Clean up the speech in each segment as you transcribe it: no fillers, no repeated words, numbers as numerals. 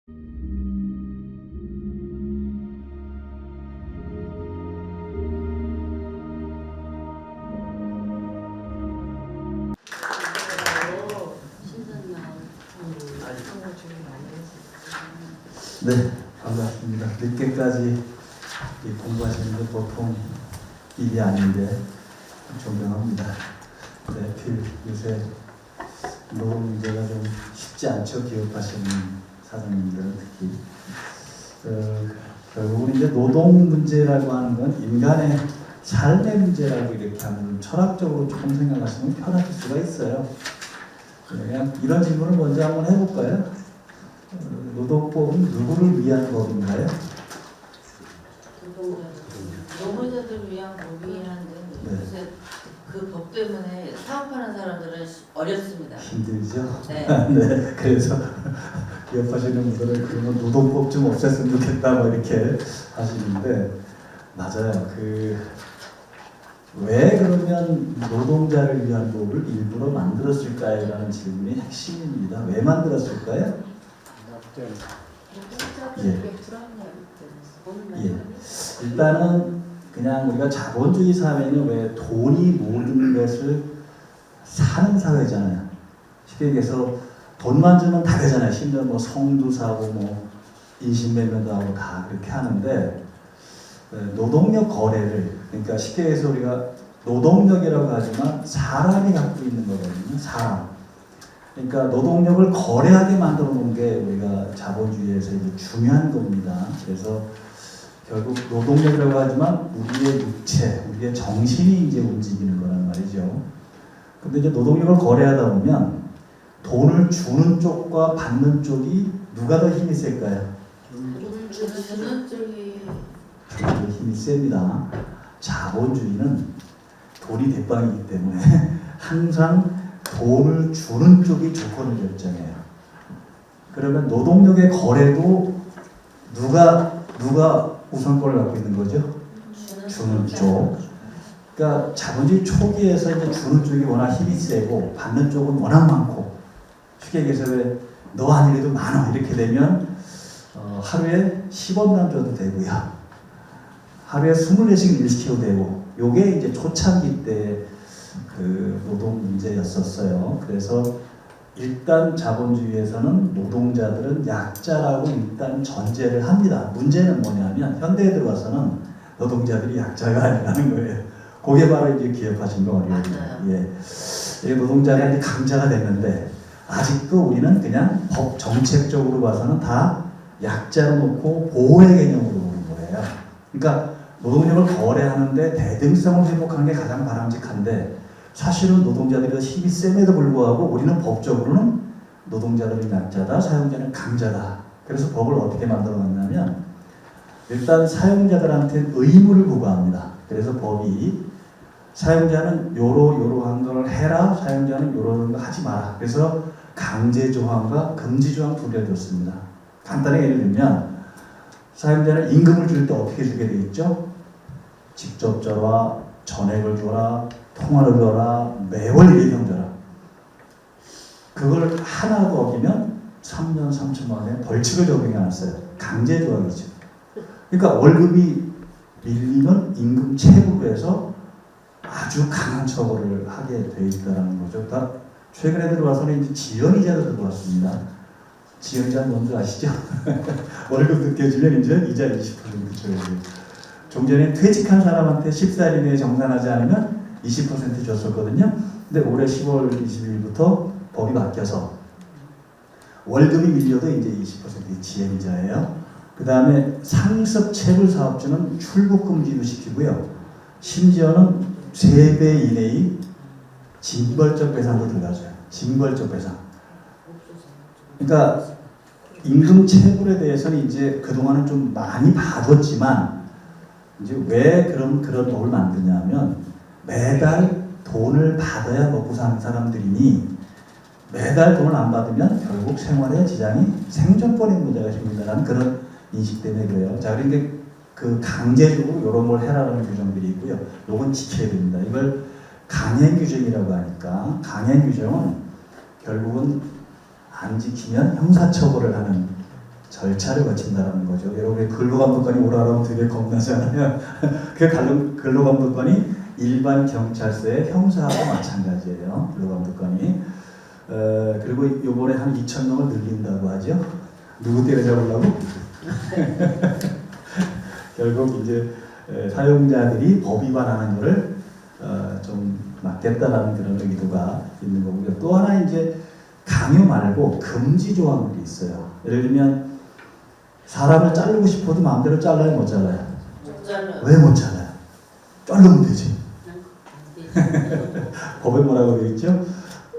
네, 반갑습니다. 늦게까지 공부하시는 게 보통 일이 아닌데 존경합니다. 네, 요새 노동 문제가 좀 쉽지 않죠. 기업하시는 사장님들은 특히. 결국은 이제 노동 문제라고 하는 건 인간의 삶의 문제라고 이렇게 하면 철학적으로 조금 생각하시면 편하실 수가 있어요. 그냥 이런 질문을 먼저 한번 해볼까요? 노동법은 누구를 위한 법인가요? 노동자들을 위한 법이긴 한데 요새 그 법 때문에 사업하는 사람들은 어렵습니다. 힘들죠? 네. 네, 그래서 기업하시는 분들은 그러면 노동법 좀 없앴으면 좋겠다 뭐 이렇게 하시는데 맞아요. 왜 그러면 노동자를 위한 법을 일부러 만들었을까요? 라는 질문이 핵심입니다. 왜 만들었을까요? 예. 일단은 그냥 우리가 자본주의 사회는 왜 돈이 모든 것을 사는 사회잖아요. 쉽게 얘기해서 돈만 주면 다 되잖아요. 심지어 뭐 성도 사고 뭐 인신매매도 하고 다 그렇게 하는데 노동력 거래를 그러니까 쉽게 해서 우리가 노동력이라고 하지만 사람이 갖고 있는 거거든요. 사람. 그러니까 노동력을 거래하게 만들어 놓은 게 우리가 자본주의에서 이제 중요한 겁니다. 그래서 결국 노동력이라고 하지만 우리의 육체, 우리의 정신이 이제 움직이는 거란 말이죠. 근데 이제 노동력을 거래하다 보면 돈을 주는 쪽과 받는 쪽이 누가 더 힘이 셀까요? 주는 쪽이 힘이 셉니다. 자본주의는 돈이 대빵이기 때문에 항상 돈을 주는 쪽이 조건을 결정해요. 그러면 노동력의 거래도 누가 우선권을 갖고 있는 거죠? 주는 쪽. 그러니까 자본주의 초기에서 이제 주는 쪽이 워낙 힘이 세고 받는 쪽은 워낙 많고 쉽게 얘기해서 왜 너 아니래도 많아 이렇게 되면 하루에 10원만 줘도 되고요. 하루에 24시간 일시켜도 되고 요게 이제 초창기 때 그 노동 문제였었어요. 그래서 일단 자본주의에서는 노동자들은 약자라고 일단 전제를 합니다. 문제는 뭐냐면 현대에 들어와서는 노동자들이 약자가 아니라는 거예요. 그게 바로 이제 기업하신 거 어려워요. 예. 노동자가 이제 강자가 됐는데 아직도 우리는 그냥 법 정책적으로 봐서는 다 약자로 놓고 보호의 개념으로 보는 거예요. 그러니까 노동력을 거래하는데 대등성을 회복하는 게 가장 바람직한데 사실은 노동자들이 힘이 셈에도 불구하고 우리는 법적으로는 노동자들은 약자다, 사용자는 강자다. 그래서 법을 어떻게 만들어 놨냐면 일단 사용자들한테 의무를 부과합니다. 그래서 법이 사용자는 요러한 걸 해라, 사용자는 요런 거 하지 마라. 그래서 강제 조항과 금지 조항 두 개를 줬습니다. 간단하게 예를 들면 사용자는 임금을 줄 때 어떻게 주게 돼 있죠? 직접 줘라, 전액을 줘라, 통화를 줘라, 매월 일회용 줘라. 그걸 하나도 어기면 3년 3천만 원의 벌칙을 적용해놨어요. 강제 조항이죠. 그러니까 월급이 밀리면 임금 체불로 해서 아주 강한 처벌을 하게 돼 있다는 거죠. 다 최근에 들어와서는 이제 지연이자도 들어왔습니다. 지연이자는 뭔지 아시죠? 월급 늦게 주면 이제 이자 20% 줘야죠. 종전에 퇴직한 사람한테 14일 이내에 정산하지 않으면 20% 줬었거든요. 근데 올해 10월 20일부터 법이 바뀌어서 월급이 밀려도 이제 20% 지연이자예요. 그 다음에 상습 체불 사업주는 출국 금지도 시키고요. 심지어는 3배 이내의 징벌적 배상도 들어가줘요. 징벌적 배상. 그러니까 임금 체불에 대해서는 이제 그동안은 좀 많이 봐줬지만 이제 왜 그런 법을 만드냐면 매달 돈을 받아야 먹고 사는 사람들이니 매달 돈을 안 받으면 결국 생활에 지장이 생존권에 문제가 생긴다는 그런 인식 때문에 그래요. 자, 그러니까 그 강제적으로 이런 걸 해라라는 규정들이 있고요. 요건 지켜야 됩니다. 이걸 강행 규정이라고 하니까 강행 규정은 결국은 안 지키면 형사처벌을 하는 절차를 거친다는 거죠. 여러분이 근로감독관이 오라라면 되게 겁나잖아요. 그 근로감독관이 일반 경찰서의 형사하고 마찬가지예요. 근로감독관이. 그리고 이번에 한 2,000명을 늘린다고 하죠. 누구 때려잡으려고? 결국 이제 사용자들이 법 위반하는 것을 좀 막겠다라는 그런 의도가 있는 거고요. 또 하나 이제 강요 말고 금지 조항들이 있어요. 예를 들면 사람을 자르고 싶어도 마음대로 잘라요, 못 잘라요? 못 잘라요. 왜 못 잘라요? 자르면 되지. 법에 뭐라고 되어 있죠?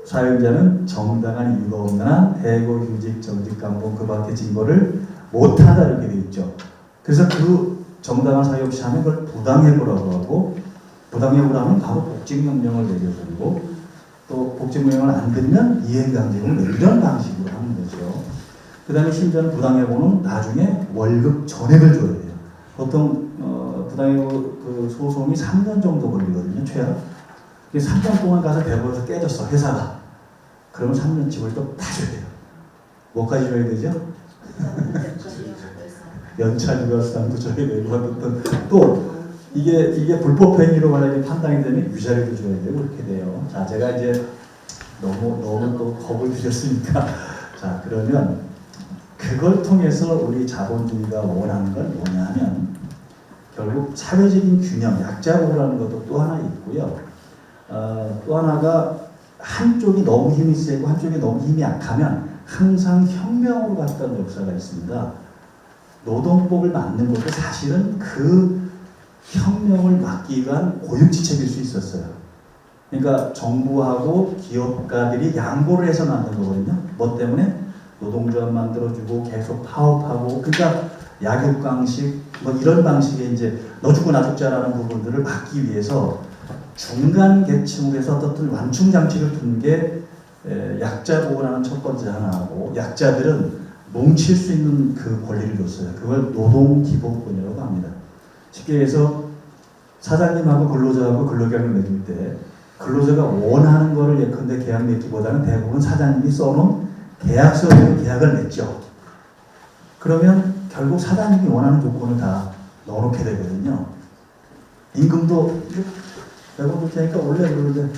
사용자는 정당한 이유가 없는 한 해고, 휴직, 정직, 감봉 그 밖의 징벌을 못하다 이렇게 되어 있죠. 그래서 그 정당한 사유 없이 하면 그걸 부당해고라고 하고, 부당해고를 하면 바로 복직명령을 내려버리고, 또 복직명령을 안 들면 이행강제금을 이런 방식으로 하는 거죠. 그 다음에 심지어는 부당해고는 나중에 월급 전액을 줘야 돼요. 보통 부당해고 그 소송이 3년 정도 걸리거든요, 최악. 3년 동안 가서 대법에서 깨졌어, 회사가. 그러면 3년 집을 또 다 줘야 돼요. 뭐까지 줘야 되죠? 연차휴가수당도 줘야 되고, 또 이게 불법 행위로 만약에 판단이 되면 위자료도 줘야 되고 그렇게 돼요. 자, 제가 이제 너무 또 겁을 드렸으니까, 자, 그러면 그걸 통해서 우리 자본주의가 원하는 건 뭐냐면 결국 사회적인 균형, 약자 보호라는 것도 또 하나 있고요. 또 하나가 한쪽이 너무 힘이 세고 한쪽이 너무 힘이 약하면 항상 혁명으로 갔던 역사가 있습니다. 노동법을 만든 것도 사실은 그 혁명을 막기 위한 고육지책일 수 있었어요. 그러니까 정부하고 기업가들이 양보를 해서 만든 거거든요. 뭐 때문에? 노동조합 만들어주고 계속 파업하고, 그러니까 약육강식 뭐 이런 방식의 이제 너 죽고 나 죽자라는 부분들을 막기 위해서 중간 계층에서 어떤 완충 장치를 둔 게 약자 보호라는 첫 번째 하나하고, 약자들은 뭉칠 수 있는 그 권리를 줬어요. 그걸 노동기본권이라고 합니다. 쉽게 해서 사장님하고 근로자하고 근로계약을 맺을 때 근로자가 원하는 거를 예컨대 계약 맺기보다는 대부분 사장님이 써놓은 계약서로 계약을 맺죠. 그러면 결국 사장님이 원하는 조건을 다 넣어놓게 되거든요. 임금도 100원 줄 테니까 원래 그러는데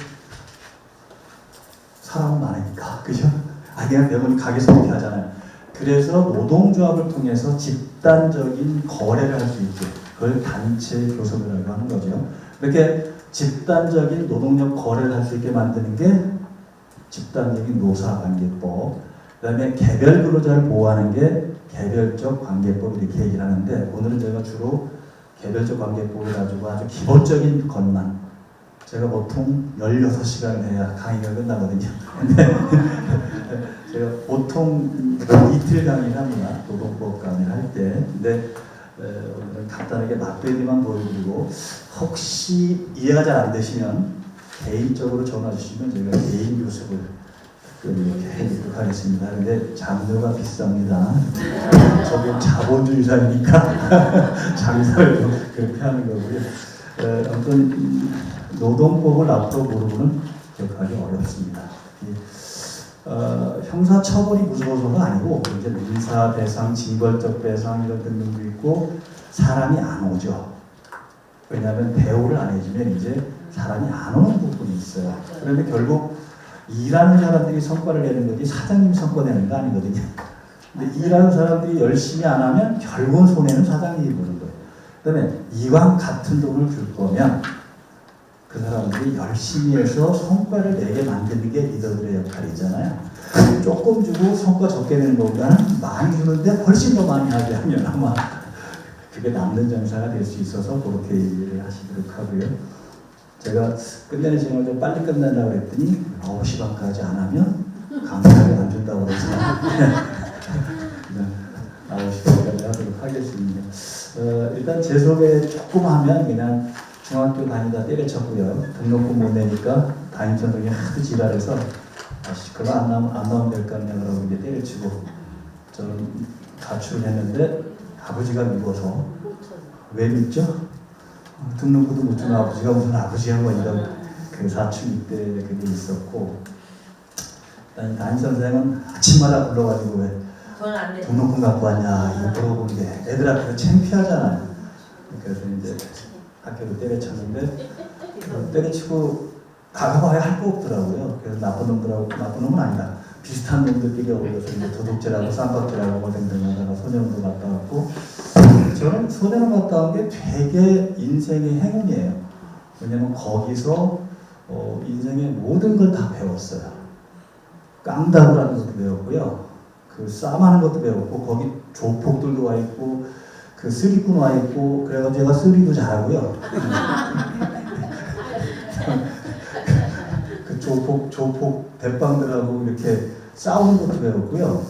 사람은 많으니까, 그죠? 그냥 100원이 가게에서 그렇게 하잖아요. 그래서 노동조합을 통해서 집단적인 거래를 할 수 있게, 그걸 단체 교섭이라고 하는 거죠. 이렇게 집단적인 노동력 거래를 할 수 있게 만드는 게 집단적인 노사관계법, 그 다음에 개별 근로자를 보호하는 게 개별적 관계법, 이렇게 얘기를 하는데, 오늘은 제가 주로 개별적 관계법을 가지고 아주 기본적인 것만, 제가 보통 16시간을 해야 강의가 끝나거든요. 근데 제가 보통 이틀 강의를 합니다. 노동법 강의를 할 때. 근데 오늘은 간단하게 맛배기만 보여드리고, 혹시 이해가 잘 안 되시면 개인적으로 전화 주시면 제가 개인 교습을 이렇게 해드리도록 하겠습니다. 근데 장료가 비쌉니다. 저기 자본주의자니까 장사를 그렇게 하는 거고요. 아무튼 노동법을 앞으로 모르고는 기억하기 어렵습니다. 형사처벌이 무서워서가 아니고 이제 민사 배상, 징벌적 배상 이런 등등도 있고, 사람이 안 오죠. 왜냐하면 대우를 안 해주면 이제 사람이 안 오는 부분이 있어요. 그런데 결국 일하는 사람들이 성과를 내는 거지 사장님이 성과 내는 거 아니거든요. 근데 일하는 사람들이 열심히 안 하면 결국은 손해는 사장님이 보는 거예요. 그다음에 이왕 같은 돈을 줄 거면 그 사람들이 열심히 해서 성과를 내게 만드는 게 리더들의 역할이잖아요. 조금 주고 성과 적게 내는 것보다는 많이 주는데 훨씬 더 많이 하게 하면 아마 그게 남는 장사가 될 수 있어서 그렇게 얘기를 하시도록 하고요. 제가 끝내는 시간을 좀 빨리 끝내려고 했더니 9시 반까지 안 하면 강사를 안 준다고 그래서 9시 반까지 하도록 하겠습니다. 일단 제 소개 조금 하면 그냥 중학교 다니다 때려쳤고요. 등록금 못 내니까 담임선생님이 하도 지랄해서 그거 안 나오면 될 거 아니냐 그러고 이제 때려치고 저는 가출을 했는데 아버지가 미워서. 왜 믿죠? 등록금도 못 주는 아버지가 무슨 아버지야 뭐 이런 그 사춘기 때 그게 있었고, 담임선생은 아침마다 불러가지고 왜 돈 안 내. 등록금 갖고 왔냐 이거 물어본 게 애들 앞에서 창피하잖아요. 그래서 이제 학교로 때려쳤는데 때려치고 다가봐야 할 거 없더라고요. 그래서 나쁜 놈은 아니다. 비슷한 놈들끼리 어울려서 이제 도둑질하고 쌈박질하고 뭐 등등하다가 소년원도 갔다 왔고, 저는 소년원 갔다 온 게 되게 인생의 행운이에요. 왜냐면 거기서 인생의 모든 걸 다 배웠어요. 깡다구라는 것도 배웠고요. 그 싸움하는 것도 배웠고, 거기 조폭들도 와 있고, 그 쓰리꾼 와 있고, 그래가지고 제가 쓰리도 잘하고요. 그 조폭 대빵들하고 이렇게 싸우는 것도 배웠고요.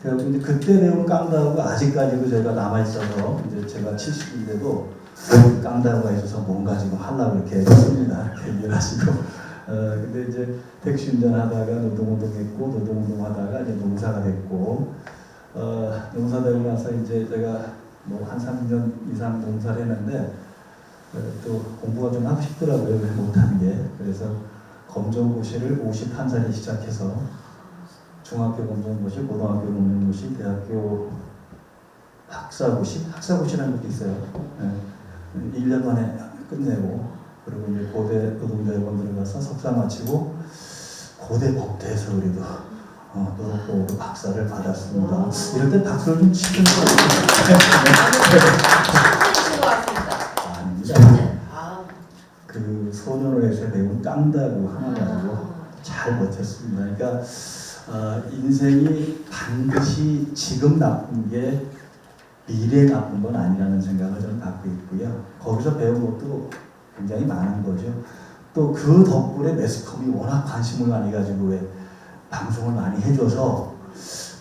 그래서 이제 그때 배운 깡다구가 아직까지도 제가 남아있어서, 이제 제가 70인데도 깡다구가 있어서 뭔가 지금 하려고 이렇게 했습니다. 얘기를 하시고. 근데 이제 택시 운전하다가 노동운동했고, 노동운동하다가 이제 농사가 됐고, 농사 되고 나서 이제 제가 뭐 한 3년 이상 농사를 했는데, 또 공부가 좀 하고 싶더라고요. 못하는 게. 그래서 검정고시를 51살에 시작해서 중학교 검정고시, 고등학교 검정고시, 대학교 학사고시라는 것도 있어요. 1년 만에 끝내고, 그리고 이제 고대 노동자회원 들어가서 석사 마치고 고대 법대에서 그래도 노동법으로 박사를 받았습니다. 이럴 때 박수를 좀 치는 거 아닙니다. 그 소년원에서 배운 깡다구 하나 가지고 잘 버텼습니다. 그러니까 인생이 반드시 지금 나쁜 게 미래에 나쁜 건 아니라는 생각을 저는 갖고 있고요. 거기서 배운 것도 굉장히 많은 거죠. 또 그 덕분에 매스컴이 워낙 관심을 많이 가지고 왜 방송을 많이 해줘서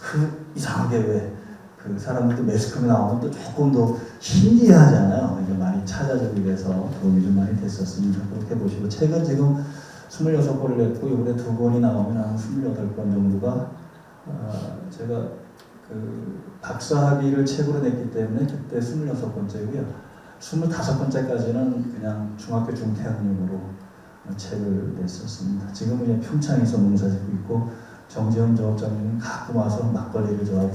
그 이상하게 왜 그 사람들도 매스컴에 나오면 또 조금 더 신기해하잖아요. 이게 많이 찾아주기 위해서 도움이 좀 많이 됐었습니다. 그렇게 보시고 책은 지금 26권을 냈고 이번에 2권이 나오면 한 28권 정도가 제가 그 박사학위를 책으로 냈기 때문에 그때 26번째고요. 25번째까지는 그냥 중학교 중퇴학용으로 책을 냈었습니다. 지금은 그냥 평창에서 농사 짓고 있고, 정재훈 조업장님은 가끔 와서 막걸리를 좋아하고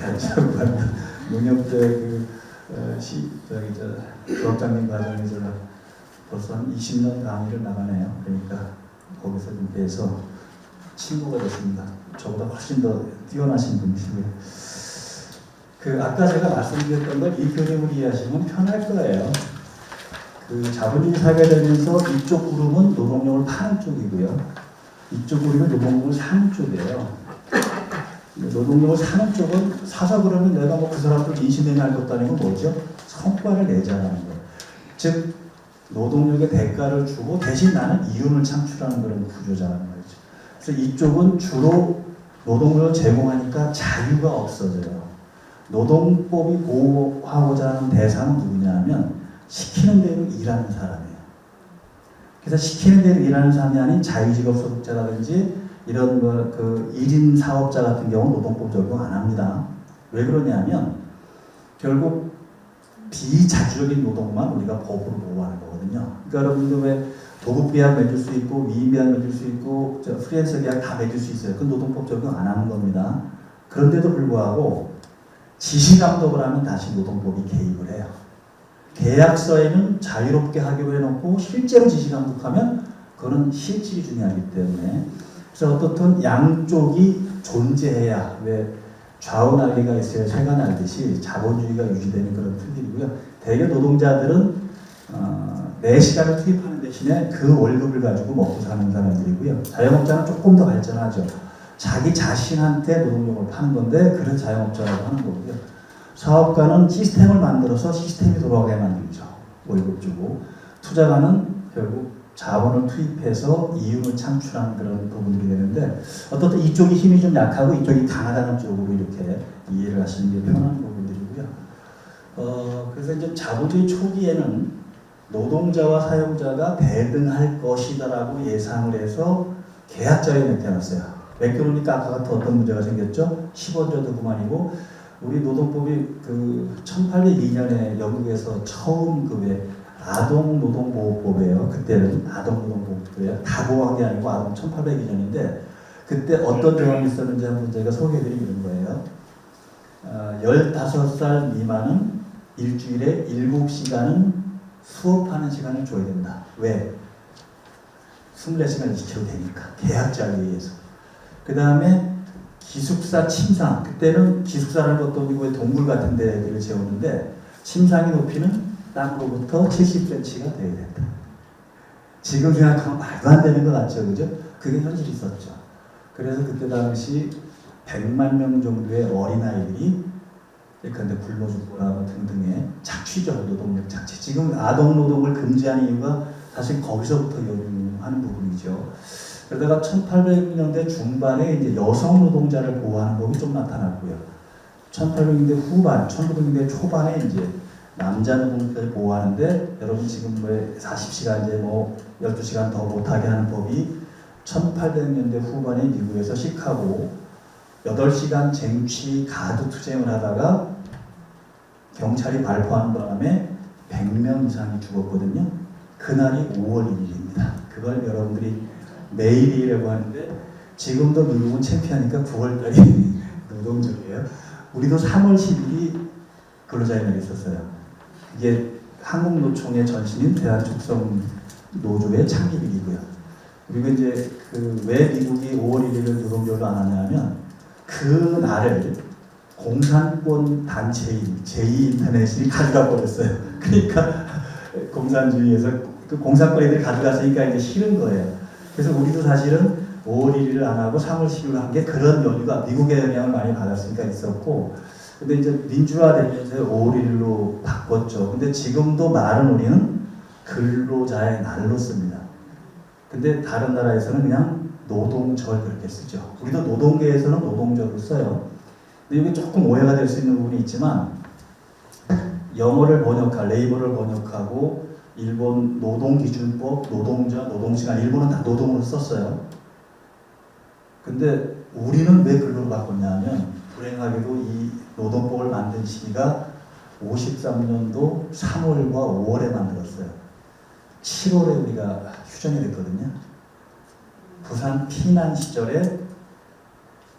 같이 하고 가는 농협대 조업장님 과정에서 벌써 한 20년 강의를 나가네요. 그러니까 거기서 좀 뵈서 친구가 됐습니다. 저보다 훨씬 더 뛰어나신 분이시고요. 아까 제가 말씀드렸던 걸 이 그림을 이해하시면 편할 거예요. 자본주의 사회가 되면서 이쪽 그룹은 노동력을 파는 쪽이고요. 이쪽 그룹은 노동력을 사는 쪽이에요. 노동력을 사는 쪽은 사서 그러면 내가 뭐 그 사람들 인신매매 할 것도 아니고 뭐죠? 성과를 내자라는 거예요. 즉 노동력의 대가를 주고 대신 나는 이윤을 창출하는 그런 구조자라는 거죠. 그래서 이쪽은 주로 노동력을 제공하니까 자유가 없어져요. 노동법이 보호하고자 하는 대상은 누구냐면 시키는 대로 일하는 사람이에요. 그래서 시키는 대로 일하는 사람이 아닌 자유직업 소득자라든지 이런 그 1인 사업자 같은 경우는 노동법 적용 안 합니다. 왜 그러냐면 결국 비자주적인 노동만 우리가 법으로 보호하는 거거든요. 그러니까 여러분들 왜 도급 계약 맺을 수 있고 위임 계약 맺을 수 있고 프리랜서 계약 다 맺을 수 있어요. 그건 노동법 적용 안 하는 겁니다. 그런데도 불구하고 지시감독을 하면 다시 노동법이 개입을 해요. 계약서에는 자유롭게 하기로 해놓고 실제로 지시감독하면 그거는 실질이 중요하기 때문에, 그래서 어떻든 양쪽이 존재해야 왜 좌우 날개가 있어야 새가 날듯이 자본주의가 유지되는 그런 틀들이고요. 대개 노동자들은 내 시간을 투입하는 대신에 그 월급을 가지고 먹고 사는 사람들이고요. 자영업자는 조금 더 발전하죠. 자기 자신한테 노동력을 파는 건데 그런 자영업자라고 하는 거고요. 사업가는 시스템을 만들어서 시스템이 돌아가게 만들죠. 월급 주고. 투자가는 결국 자본을 투입해서 이윤을 창출하는 그런 부분들이 되는데, 어떻든 이쪽이 힘이 좀 약하고 이쪽이 강하다는 쪽으로 이렇게 이해를 하시는 게 편한 부분들이고요. 그래서 이제 자본주의 초기에는 노동자와 사용자가 대등할 것이다라고 예상을 해서 계약자에 맡겨놨어요. 맡겨놓으니까 아까 같은 어떤 문제가 생겼죠? 10원조도 그만이고, 우리 노동법이 1802년에 영국에서 처음 아동노동보호법이에요. 그때는 아동노동보호법이에요. 다 보호한 게 아니고 아동 1802년인데, 그때 어떤 조항이 있었는지 한번 제가 소개해드리는 거예요. 15살 미만은 일주일에 7시간은 수업하는 시간을 줘야 된다. 왜? 24시간을 지켜도 되니까. 계약자에 의해서. 그 다음에 기숙사 침상. 그때는 기숙사라는 것도 아니고 동굴 같은 데를 재우는데 침상의 높이는 땅으로부터 70cm가 돼야 된다. 지금 생각하면 말도 안 되는 것 같죠. 그죠? 그게 현실이 있었죠. 그래서 그때 당시 100만 명 정도의 어린아이들이 예컨대 굶어 죽거나 등등의 착취죠. 노동력 착취. 지금 아동 노동을 금지하는 이유가 사실 거기서부터 연유하는 부분이죠. 그러다가 1800년대 중반에 이제 여성 노동자를 보호하는 법이 좀 나타났고요. 1800년대 후반, 1900년대 초반에 이제 남자 노동자를 보호하는데 여러분 지금 왜 40시간 이제 뭐 12시간 더 못하게 하는 법이 1800년대 후반에 미국에서 시카고 8시간 쟁취 가두 투쟁을 하다가 경찰이 발포하는 바람에 100명 이상이 죽었거든요. 그날이 5월 1일입니다. 그걸 여러분들이 메일이라고 하는데 지금도 미국은 창피하니까 9월달이 노동절이에요. 우리도 3월 10일이 근로자의 날이 있었어요. 이게 한국노총의 전신인 대한축성노조의 창립일이고요. 그리고 이제 왜 미국이 5월 1일을 노동절로 안 하냐면 그 날을 공산권 단체인 제2인터넷이 가져가 버렸어요. 그러니까 공산주의에서 그 공산권 애들이 가져갔으니까 이제 싫은 거예요. 그래서 우리도 사실은 5월 1일을 안 하고 3월 10일을 한 게 그런 연유가 미국의 영향을 많이 받았으니까 있었고, 근데 이제 민주화되면서 5월 1일로 바꿨죠. 근데 지금도 말은 우리는 근로자의 날로 씁니다. 근데 다른 나라에서는 그냥 노동절 그렇게 쓰죠. 우리도 노동계에서는 노동절을 써요. 근데 이게 조금 오해가 될 수 있는 부분이 있지만 영어를 레이버를 번역하고 일본 노동기준법, 노동자, 노동시간 일본은 다 노동으로 썼어요. 근데 우리는 왜 근로로 바꿨냐면 불행하게도 이 노동법을 만든 시기가 53년도 3월과 5월에 만들었어요. 7월에 우리가 휴전이 됐거든요. 부산 피난 시절에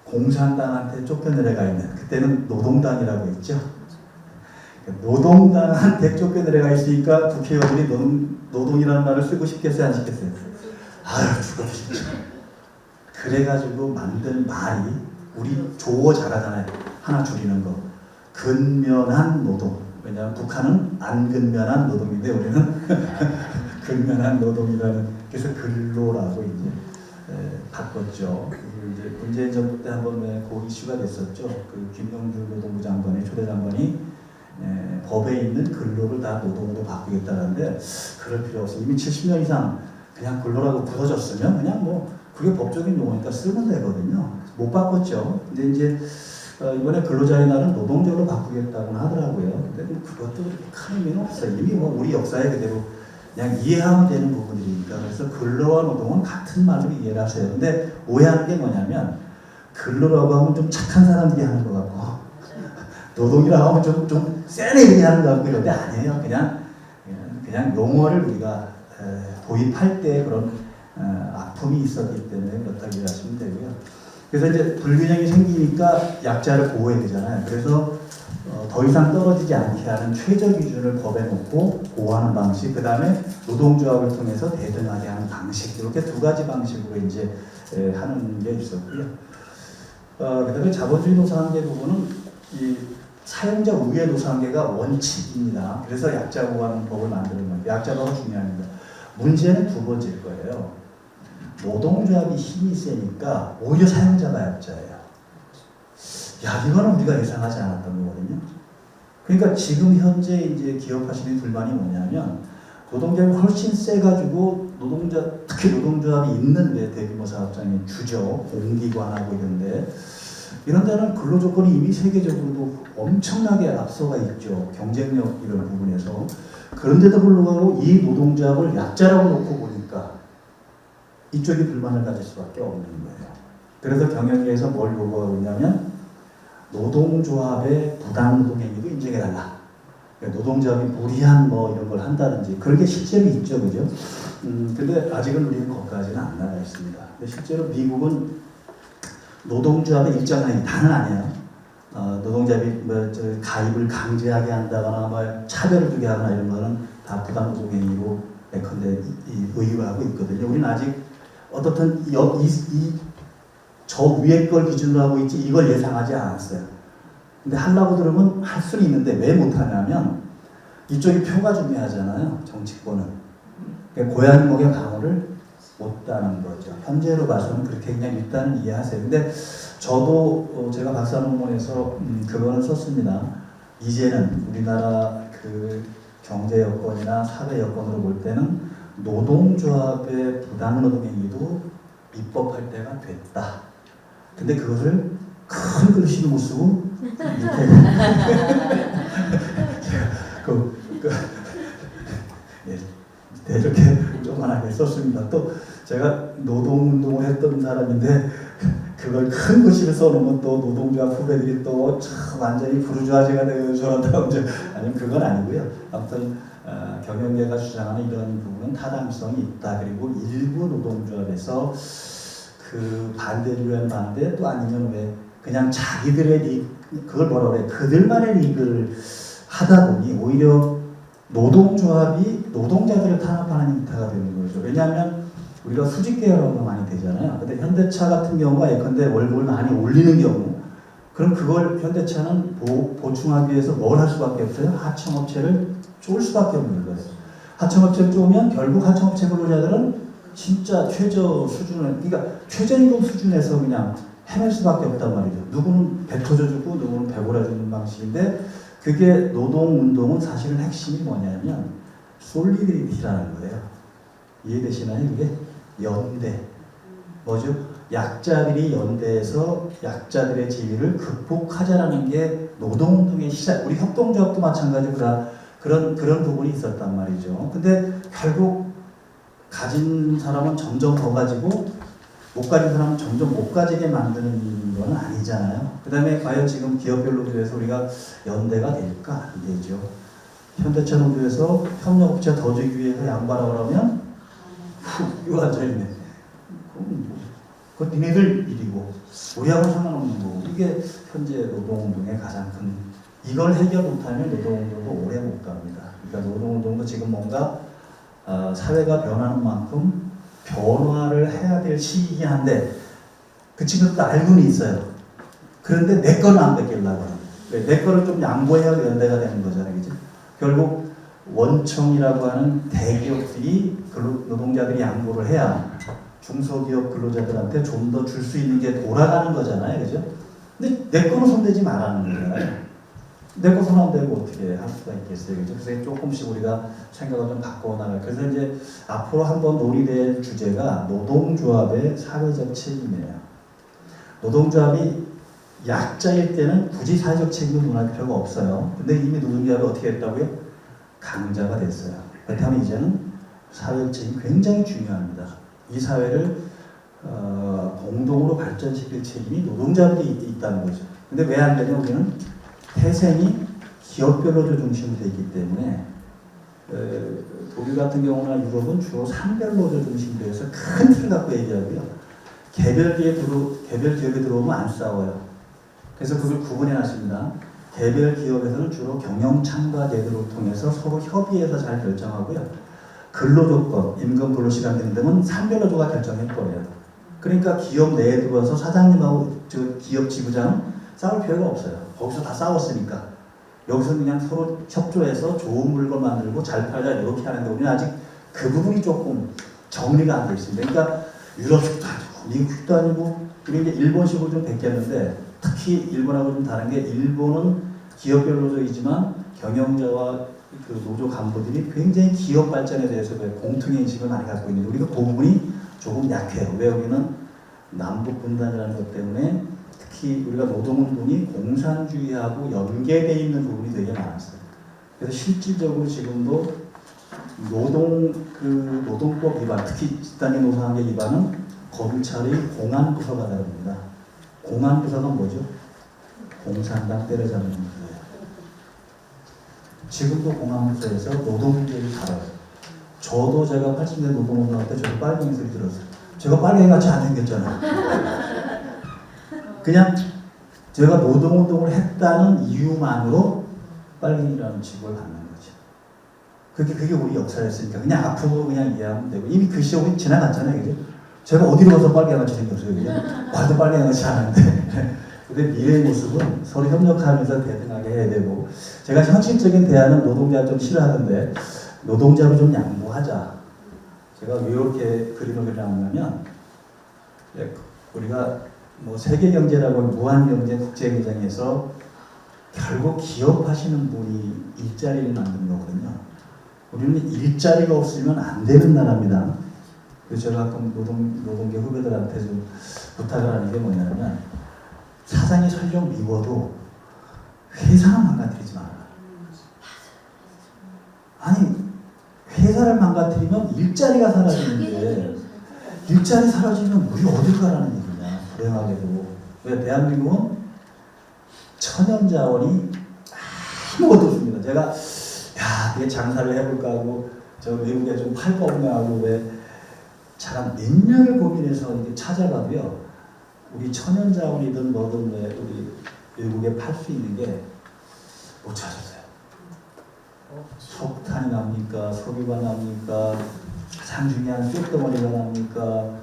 공산당한테 쫓겨내려가 있는, 그때는 노동당이라고 했죠. 노동당한테 쫓겨내려가 있으니까 국회의원들이 노동이라는 말을 쓰고 싶겠어요, 안 싶겠어요? 아유, 죽어도 싶죠. 그래가지고 만든 말이 우리 조어 잘하잖아요. 하나 줄이는 거. 근면한 노동. 왜냐하면 북한은 안 근면한 노동인데 우리는 근면한 노동이라는, 그래서 근로라고 이제 바꿨죠. 이제 문재인 정부 때 한번 그 이슈가 됐었죠. 그 김영주 노동부 장관이, 초대 장관이 법에 있는 근로를 다 노동으로 바꾸겠다는데 그럴 필요 없어. 이미 70년 이상 그냥 근로라고 굳어졌으면 그냥 뭐 그게 법적인 용어니까 쓰면 되거든요. 못 바꿨죠. 근데 이제 이번에 근로자의 날은 노동절로 바꾸겠다고 하더라고요. 근데 뭐 그것도 큰 의미는 없어요. 이미 뭐 우리 역사에 그대로 그냥 이해하면 되는 부분이니까. 그래서 근로와 노동은 같은 말로 이해를 하세요. 근데 오해하는 게 뭐냐면 근로라고 하면 좀 착한 사람들이 하는 것 같고 노동이라고 하면 좀 센 애들이 하는 것 같고 이런데 아니에요. 그냥 용어를 우리가 도입할 때 그런 아픔이 있었기 때문에 그렇다고 이해하시면 되고요. 그래서 이제 불균형이 생기니까 약자를 보호해야 되잖아요. 그래서 더 이상 떨어지지 않게 하는 최저 기준을 법에 놓고 보호하는 방식, 그 다음에 노동조합을 통해서 대등하게 하는 방식, 이렇게 두 가지 방식으로 이제 하는 게 있었고요. 그 다음에 자본주의 노사관계 부분은 이 사용자 우위의 노사관계가 원칙입니다. 그래서 약자 보호하는 법을 만드는 겁니다. 약자가 중요합니다. 문제는 두 번째일 거예요. 노동조합이 힘이 세니까 오히려 사용자가 약자예요. 야, 이거는 우리가 예상하지 않았던 거거든요. 그러니까 지금 현재 이제 기업하시는 불만이 뭐냐면 노동조합이 훨씬 세가지고 특히 노동조합이 있는 데 대규모 사업장이 주죠. 공기관하고 이런 데는 근로조건이 이미 세계적으로도 엄청나게 앞서가 있죠. 경쟁력 이런 부분에서. 그런데도 불구하고 이 노동조합을 약자라고 놓고 보니까 이쪽이 불만을 가질 수밖에 없는 거예요. 그래서 경영계에서 뭘 요구하고 있냐면 노동조합의 부당노동 행위도 인정해달라. 노동조합이 무리한 뭐 이런 걸 한다든지 그런 게 실제로 있죠, 그죠? 근데 아직은 우리는 거기까지는 안 나가 있습니다. 근데 실제로 미국은 노동조합의 일정 한이 다는 아니에요. 노동조합이 가입을 강제하게 한다거나 차별을 두게 하거나 이런 거는 다 부당노동행위로 예컨대 의의하고 있거든요. 우리는 아직 어떻든 저 위에 걸 기준으로 하고 있지 이걸 예상하지 않았어요. 근데 하려고 들으면 할 수는 있는데 왜 못하냐면 이쪽이 표가 중요하잖아요. 정치권은. 그러니까 고양목의 방어를 못하는 거죠. 현재로 봐서는 그렇게 그냥 일단 이해하세요. 근데 저도 제가 박사 논문에서 그거는 썼습니다. 이제는 우리나라 그 경제 여건이나 사회 여건으로 볼 때는 노동조합의 부당노동행위도 입법할 때가 됐다. 근데 그것을 큰 글씨로 못 쓰고 이렇게 이렇게 조그만하게 썼습니다. 또 제가 노동운동을 했던 사람인데 그걸 큰 글씨를 써놓으면 또 노동조합 후배들이 또 완전히 부르주아지가 되어 저런다고 아니면 그건 아니고요. 아무튼 경영계가 주장하는 이런 부분은 타당성이 있다. 그리고 일부 노동조합에서 그 반대를 한 반대 또 아니면 왜 그냥 자기들의 그걸 뭐라 그래 그들만의 리그를 하다 보니 오히려 노동조합이 노동자들을 탄압하는 형태가 되는 거죠. 왜냐하면 우리가 수직 계열화가 많이 되잖아요. 근데 현대차 같은 경우가 예컨대 월급을 많이 올리는 경우 그럼 그걸 현대차는 보충하기 위해서 뭘 할 수밖에 없어요? 하청업체를 쪼을 수밖에 없는 거예요. 하청업체를 쪼으면 결국 하청업체 근로자들은 진짜 최저 수준을 그러니까 최저임금 수준에서 그냥 헤맬 수밖에 없단 말이죠. 누구는 배 터져주고 누구는 배 골아주는 방식인데 그게 노동운동은 사실은 핵심이 뭐냐면 솔리데리티라는 거예요. 이해되시나요? 그게 연대. 뭐죠? 약자들이 연대해서 약자들의 지위를 극복하자라는 게 노동운동의 시작. 우리 협동조합도 마찬가지로 그런 부분이 있었단 말이죠. 근데 결국 가진 사람은 점점 더 가지고 못 가진 사람은 점점 못 가지게 만드는 건 아니잖아요. 그 다음에 과연 지금 기업별 노조에서 우리가 연대가 될까? 안 되죠. 현대차 노조에서 협력업체 더 주기 위해서 양보하라고 그러면 이거 앉아있네. 그건 니네들 일이고 우리하고는 상관없는 거고 이게 현재 노동운동의 가장 큰 이걸 해결 못하면 노동운동도 오래 못 갑니다. 그러니까 노동운동도 지금 뭔가 사회가 변하는 만큼 변화를 해야 될 시기이긴 한데 그 친구들도 알고는 있어요. 그런데 내 거는 안 뺏기려고 내 거를 좀 양보해야 연대가 되는 거잖아요. 그죠? 결국 원청이라고 하는 대기업들이 노동자들이 양보를 해야 중소기업 근로자들한테 좀 더 줄 수 있는 게 돌아가는 거잖아요. 그죠? 근데 내 거는 손대지 말라는 거잖아요. 내 거 손 안 대고 어떻게 할 수가 있겠어요. 그죠? 그래서 조금씩 우리가 생각을 좀 바꿔나가요. 그래서 이제 앞으로 한번 논의될 주제가 노동조합의 사회적 책임이에요. 노동조합이 약자일 때는 굳이 사회적 책임을 논할 필요가 없어요. 근데 이미 노동조합이 어떻게 했다고요? 강자가 됐어요. 그렇다면 이제는 사회적 책임이 굉장히 중요합니다. 이 사회를 공동으로 발전시킬 책임이 노동자들이 있다는 거죠. 근데 왜 안 되냐? 우리는 태생이 기업별 노조 중심으로 되어 있기 때문에 독일 같은 경우나 유럽은 주로 산별 노조 중심으로 해서 큰 틀을 갖고 얘기하고요. 개별 기업에 들어오면 안 싸워요. 그래서 그걸 구분해 놨습니다. 개별 기업에서는 주로 경영 참가 제도를 통해서 서로 협의해서 잘 결정하고요. 근로조건, 임금, 근로시간 등은 산별노조가 결정해버려요. 그러니까 기업 내에 들어와서 사장님하고 기업 지부장은 싸울 필요가 없어요. 거기서 다 싸웠으니까. 여기서 그냥 서로 협조해서 좋은 물건 만들고 잘 팔자 이렇게 하는데 우리는 아직 그 부분이 조금 정리가 안 돼 있습니다. 그러니까 유럽식도 아니고 미국식도 아니고 우리 이제 일본식으로 좀 베꼈는데 특히 일본하고 좀 다른 게 일본은 기업별 노조이지만 경영자와 그 노조 간부들이 굉장히 기업 발전에 대해서 공통의 인식을 많이 갖고 있는데 우리가 그 부분이 조금 약해요. 왜 우리는 남북 분단이라는 것 때문에 특히 우리가 노동운동이 공산주의하고 연계되어 있는 부분이 되게 많았어요. 그래서 실질적으로 지금도 노동법 위반, 특히 집단계 노동관계 위반은 검찰의 공안부서가 다릅니다. 공안부서가 뭐죠? 공산당 때려잡는 거예요. 지금도 공안부서에서 노동문제를 다뤄요. 저도 제가 80년대 노동운동할 때 저도 빨갱이 소리 들었어요. 제가 빨갱이같이 안 생겼잖아요. 그냥 제가 노동운동을 했다는 이유만으로 빨갱이라는 직업을 받는 거죠. 그게 우리 역사였으니까 그냥 앞으로 그냥 이해하면 되고 이미 그 시험이 지나갔잖아요. 그죠? 제가 어디로 가서 빨갱이같이 생겼어요. 그죠? 와도 빨갱이같이 하는데 근데 미래의 모습은 서로 협력하면서 대등하게 해야 되고 제가 현실적인 대안은 노동자 좀 싫어하는데 노동자로 좀 양보하자. 제가 왜 이렇게 그림을 그려놨냐면 우리가 뭐 세계 경제라고 무한 경제 국제 경쟁에서 결국 기업하시는 분이 일자리를 만드는 거거든요. 우리는 일자리가 없으면 안 되는 나라입니다. 그래서 제가 가끔 노동계 후배들한테 좀 부탁을 하는 게 뭐냐면 사장이 설령 미워도 회사는 망가뜨리지 마라. 아니 회사를 망가뜨리면 일자리가 사라지는데 일자리 사라지면 우리 어딜 가라는 얘기냐. 불행하게도. 왜 대한민국은 천연자원이 아무것도 없습니다. 제가 이게 장사를 해볼까 하고 저 외국에 좀 팔 거 없나 하고 왜 잘 몇 년을 고민해서 이렇게 찾아봐도요. 우리 천연자원이든 뭐든 왜 우리 외국에 팔 수 있는 게 못 찾았어요. 석탄이 납니까? 석유가 납니까? 가장 중요한 쇳덩어리가 납니까?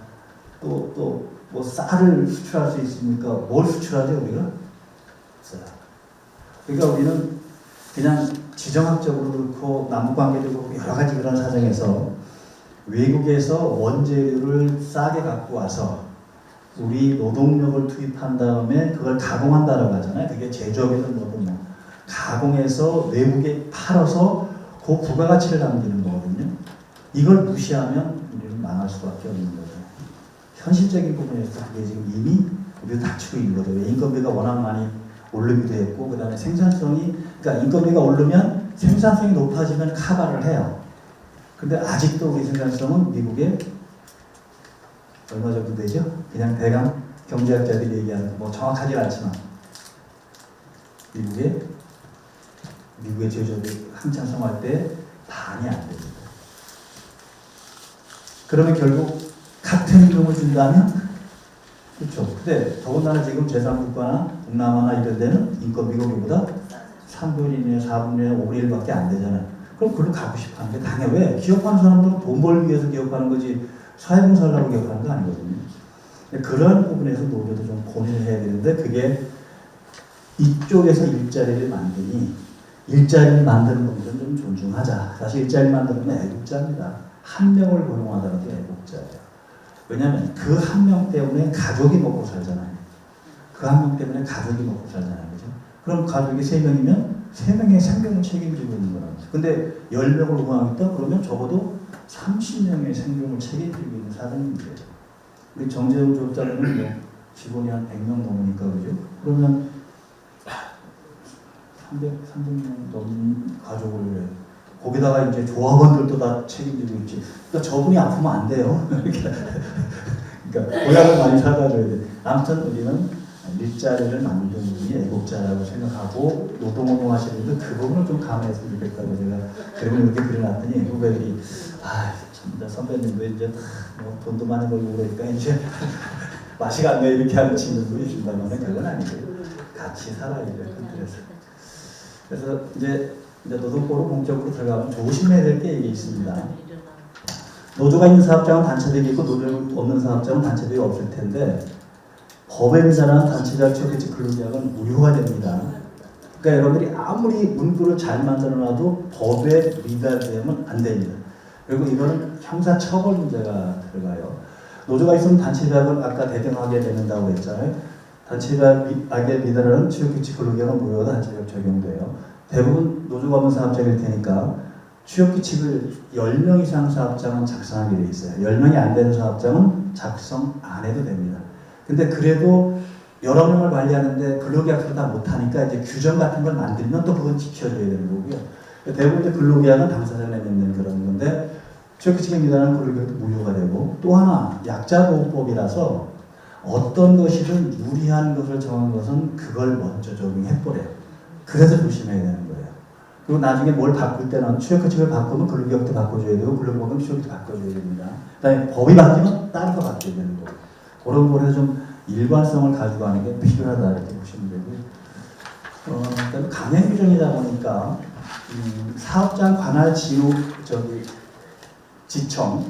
또 뭐 쌀을 수출할 수 있습니까? 뭘 수출하죠 우리가? 없어요. 그러니까 우리는 그냥 지정학적으로 그렇고 남북관계도 그렇고 여러 가지 그런 사정에서 외국에서 원재료를 싸게 갖고 와서 우리 노동력을 투입한 다음에 그걸 가공한다라고 하잖아요. 그게 제조업이든 뭐든 뭐 가공해서 외국에 팔아서 그 부가가치를 남기는 거거든요. 이걸 무시하면 우리는 망할 수밖에 없는 거죠. 현실적인 부분에서 그게 지금 이미 우리를 닥치고 있는 거죠. 인건비가 워낙 많이 오르기도 했고 그 다음에 생산성이 그러니까 인건비가 오르면 생산성이 높아지면 카바를 해요. 근데 아직도 우리 생산성은 미국에 얼마 정도 되죠? 그냥 대강 경제학자들이 얘기하는 뭐 정확하지 않지만 미국의 제조업이 한창 성할 때 반이 안 됩니다. 그러면 결국 같은 임금을 준다면 그렇죠. 근데 더군다나 지금 제3국가나 동남아나 이런 데는 인건비가 우리보다 3분의 1이나 4분의 5분의 1밖에 안 되잖아요. 그럼 그걸 가고 싶어 하는 게 당연히 왜? 기업하는 사람들은 돈 벌기 위해서 기업하는 거지 사회봉사를 하려고 기업하는 거 아니거든요. 그런 부분에서 노조도 좀 고민을 해야 되는데 그게 이쪽에서 일자리를 만드니 일자리를 만드는 분들은 좀 존중하자. 사실 일자리 만드는 건 애국자입니다. 한 명을 고용하더라도 애국자예요. 왜냐하면 그 한 명 때문에 가족이 먹고 살잖아요. 그 한 명 때문에 가족이 먹고 살잖아요. 그죠? 그럼 가족이 3명이면 3명의 생명을 책임지고 있는 거랍니다. 근데 10명을 고용하겠다? 그러면 적어도 30명의 생명을 책임지고 있는 사람입니다. 우리 정재훈 조업자는 뭐 직원이 한 100명 넘으니까 그죠? 그러면 300명 넘는 가족을 거기다가 이제 조합원들도 다 책임지고 있지. 그러니까 저분이 아프면 안 돼요. 그러니까 고약을 많이 사다 줘야 돼. 아무튼 우리는 일자리를 만드는 분이 애국자라고 생각하고 노동운동 하시는 분들 그 부분을 좀 감안했으면 좋겠다고 제가 그림을 이렇게 그려놨더니 후배들이 참 선배님도 이제 뭐 돈도 많이 벌고 그러니까 이제 맛이 갔네 이렇게 하는 친구들이 있습니다만 그건 아니고요. 같이 살아야 돼요. 그래서 이제 노동법으로 본격적으로 들어가면 조심해야 될 게 있습니다. 노조가 있는 사업장은 단체들이 있고 노조 없는 사업장은 단체들이 없을 텐데 법에 미달하는 단체장 취업규칙 근로계약은 무효가 됩니다. 그러니까 여러분들이 아무리 문구를 잘 만들어놔도 법에 미달되면 안 됩니다. 그리고 이거는 형사처벌 문제가 들어가요. 노조가 있으면 단체장을 아까 대등하게 내는다고 했잖아요. 단체장에 미달하는 취업규칙 근로계약은 무효가 단체장 적용돼요. 대부분 노조가 없는 사업장일 테니까 취업규칙을 10명 이상 사업장은 작성하게 돼 있어요. 10명이 안 되는 사업장은 작성 안 해도 됩니다. 근데 그래도 여러 명을 관리하는데 근로계약서를 다 못하니까 이제 규정 같은 걸 만들면 또 그건 지켜줘야 되는 거고요. 대부분 이제 근로계약은 당사자가 맺는 그런 건데 취업규칙에 미달하는 근로계약도 무효가 되고 또 하나 약자보호법이라서 어떤 것이든 유리한 것을 정한 것은 그걸 먼저 적용해버려요. 그래서 조심해야 되는 거예요. 그리고 나중에 뭘 바꿀 때는 취업규칙을 바꾸면 근로계약도 바꿔줘야 되고 근로법은 취업규칙 바꿔줘야 됩니다. 그다음에 법이 바뀌면 다른 거 바뀌어야 되는 거고 그런 거에서 좀 일관성을 가지고 하는 게 필요하다 이렇게 보시면 되고요. 그다음에 강행 규정이다 보니까 사업장 관할 지청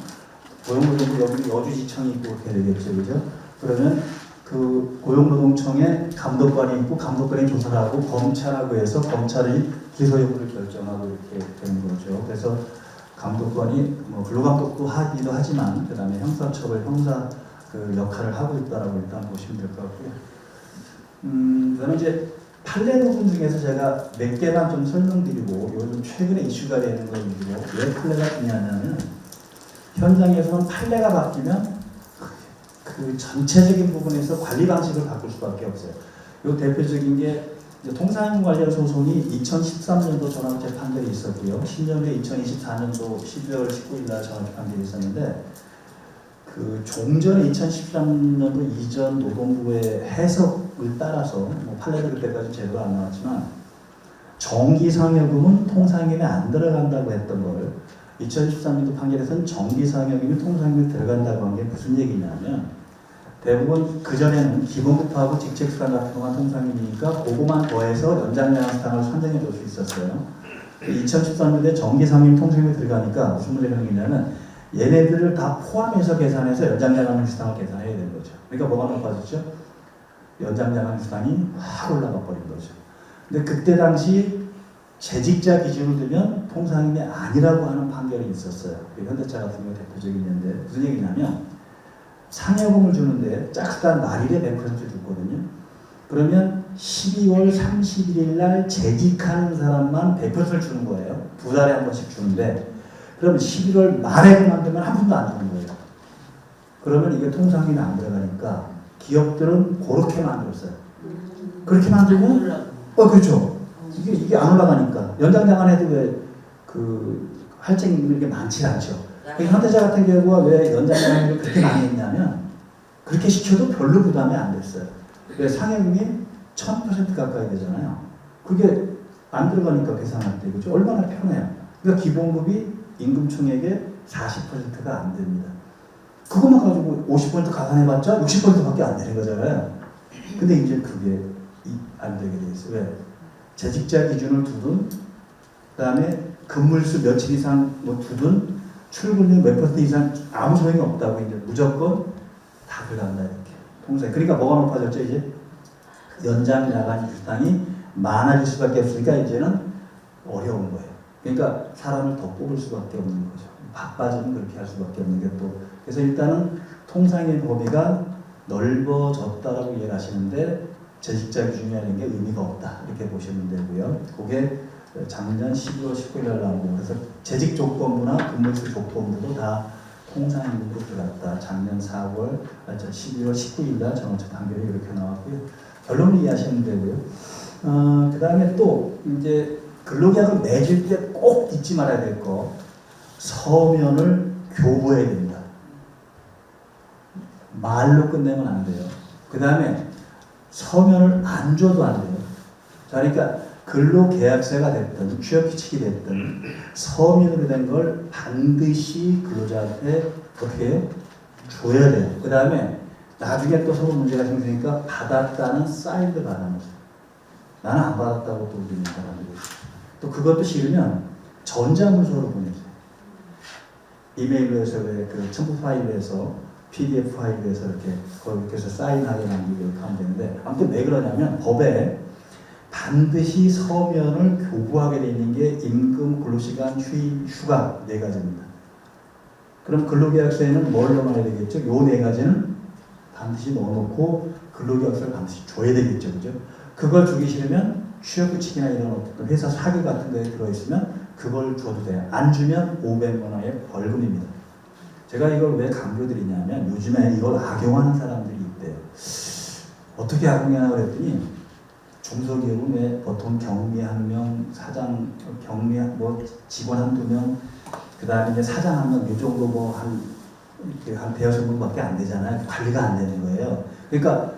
고용노동부 여기 여주지청이 있고 그렇게 되겠죠, 그죠? 그러면 그 고용노동청에 감독관이 있고 감독관이 조사를 하고 검찰하고 해서 검찰이 기소 여부를 결정하고 이렇게 되는 거죠. 그래서 감독관이 뭐 근로감독도 하기도 하지만 그다음에 형사처벌 형사 그 역할을 하고 있다라고 일단 보시면 될 것 같고요. 그다음에 이제 판례 부분 중에서 제가 몇 개만 좀 설명드리고 요즘 최근에 이슈가 되는 거 위주로 왜 판례가 중요하냐면 현장에서는 판례가 바뀌면 그 전체적인 부분에서 관리 방식을 바꿀 수밖에 없어요. 요 대표적인 게 통상 관련 소송이 2013년도 전원제 판결이 있었고요. 10년 후에 2024년도 12월 19일 날 전원제 판결이 있었는데 그 종전에 2013년도 이전 노동부의 해석을 따라서 뭐 판례도 그때까지 제대로 안 나왔지만 정기상여금은 통상임에 안 들어간다고 했던 걸 2013년도 판결에서는 정기상여금이 통상임에 들어간다고 한 게 무슨 얘기냐면 대부분 그전에는 기본급하고 직책수당 같은 것만 통상임이니까 그거만 더해서 연장량수당을 산정해 줄 수 있었어요. 2013년도에 정기상임 통상임에 들어가니까 무슨 문제가 생기냐면 얘네들을 다 포함해서 계산해서 연장량수당을 계산해야 되는 거죠. 그러니까 뭐가 높아졌죠? 연장량수당이 확 올라가 버린 거죠. 근데 그때 당시 재직자 기준을 들면 통상임이 아니라고 하는 판결이 있었어요. 현대차 같은 경우 대표적인 예인데 무슨 얘기냐면 상여금을 주는데 짝수당 말일에 100% 줬거든요. 그러면 12월 31일 날 재직하는 사람만 100%를 주는 거예요. 두 달에 한 번씩 주는데 그러면 11월 말에 만들면 한 푼도 안 주는 거예요. 그러면 이게 통상임이 안 들어가니까 기업들은 그렇게 만들었어요. 그렇게 만들면 그렇죠. 이게 안 올라가니까 연장당한 해도 왜 그 할증 게 많지 않죠. 현대차 같은 경우가 왜 연장당을 그렇게 많이 했냐면 그렇게 시켜도 별로 부담이 안 됐어요. 왜 상여금이 1000% 가까이 되잖아요. 그게 안 들어가니까 계산할 때 그죠? 얼마나 편해요. 그러니까 기본급이 임금총액의 40%가 안 됩니다. 그것만 가지고 50% 가산해봤자 60%밖에 안 되는 거잖아요. 근데 이제 그게 안 되게 돼 있어요. 왜? 재직자 기준을 두든, 그 다음에 근무일수 며칠 이상 두든, 출근율 몇 % 이상 아무 소용이 없다고 이제 무조건 다 들어간다 이렇게. 통상. 그러니까 뭐가 높아졌죠 이제? 연장 야간 수당이 많아질 수밖에 없으니까 이제는 어려운 거예요. 그러니까 사람을 더 뽑을 수밖에 없는 거죠. 바빠지면 그렇게 할 수밖에 없는 게 또. 그래서 일단은 통상의 범위가 넓어졌다라고 이해를 하시는데 재직자 기준이라는 게 의미가 없다 이렇게 보시면 되고요. 그게 작년 12월 19일 날 나오고 그래서 재직 조건부나 근무수 조건부도 다 통상임금으로 들어갔다. 작년 12월 19일 날 전원처 판결이 이렇게 나왔고요. 결론을 이해하시면 되고요. 그 다음에 또 이제 근로계약을 맺을 때 꼭 잊지 말아야 될 거 서면을 교부해야 됩니다. 말로 끝내면 안 돼요. 그 다음에 서면을 안 줘도 안 돼요. 자, 그러니까 근로계약서가 됐든 취업규칙이 됐든 서면으로 된 걸 반드시 근로자한테 어떻게 해요? 줘야 돼요. 그 다음에 나중에 또 서로 문제가 생기니까 받았다는 사인도 받아놓으세요. 나는 안 받았다고 또 우리는 사람들이 또 그것도 싫으면 전자문서로 보내세요. 이메일로 해서 그 첨부 파일에서 PDF 파일에서 이렇게 거기 해서 사인하게 남기고 이렇게 하면 되는데 아무튼 왜 그러냐면 법에 반드시 서면을 교부하게 되어 있는 게 임금, 근로시간, 휴임, 휴가 4가지입니다. 그럼 근로계약서에는 뭘 넣어야 되겠죠? 요 4가지는 반드시 넣어놓고 근로계약서를 반드시 줘야 되겠죠, 그죠? 그걸 주기 싫으면 취업규칙이나 이런 어떤 회사 사기 같은 거에 들어있으면 그걸 줘도 돼요. 안 주면 500만 원의 벌금입니다. 제가 이걸 왜 강조드리냐면 요즘에 이걸 악용하는 사람들이 있대요. 어떻게 악용하냐고 그랬더니 중소기업은 왜 보통 경비 1명, 사장, 경비 직원 1~2명, 그 다음에 이제 사장 1명, 이 정도 한 대여섯 분밖에 안 되잖아요. 관리가 안 되는 거예요. 그러니까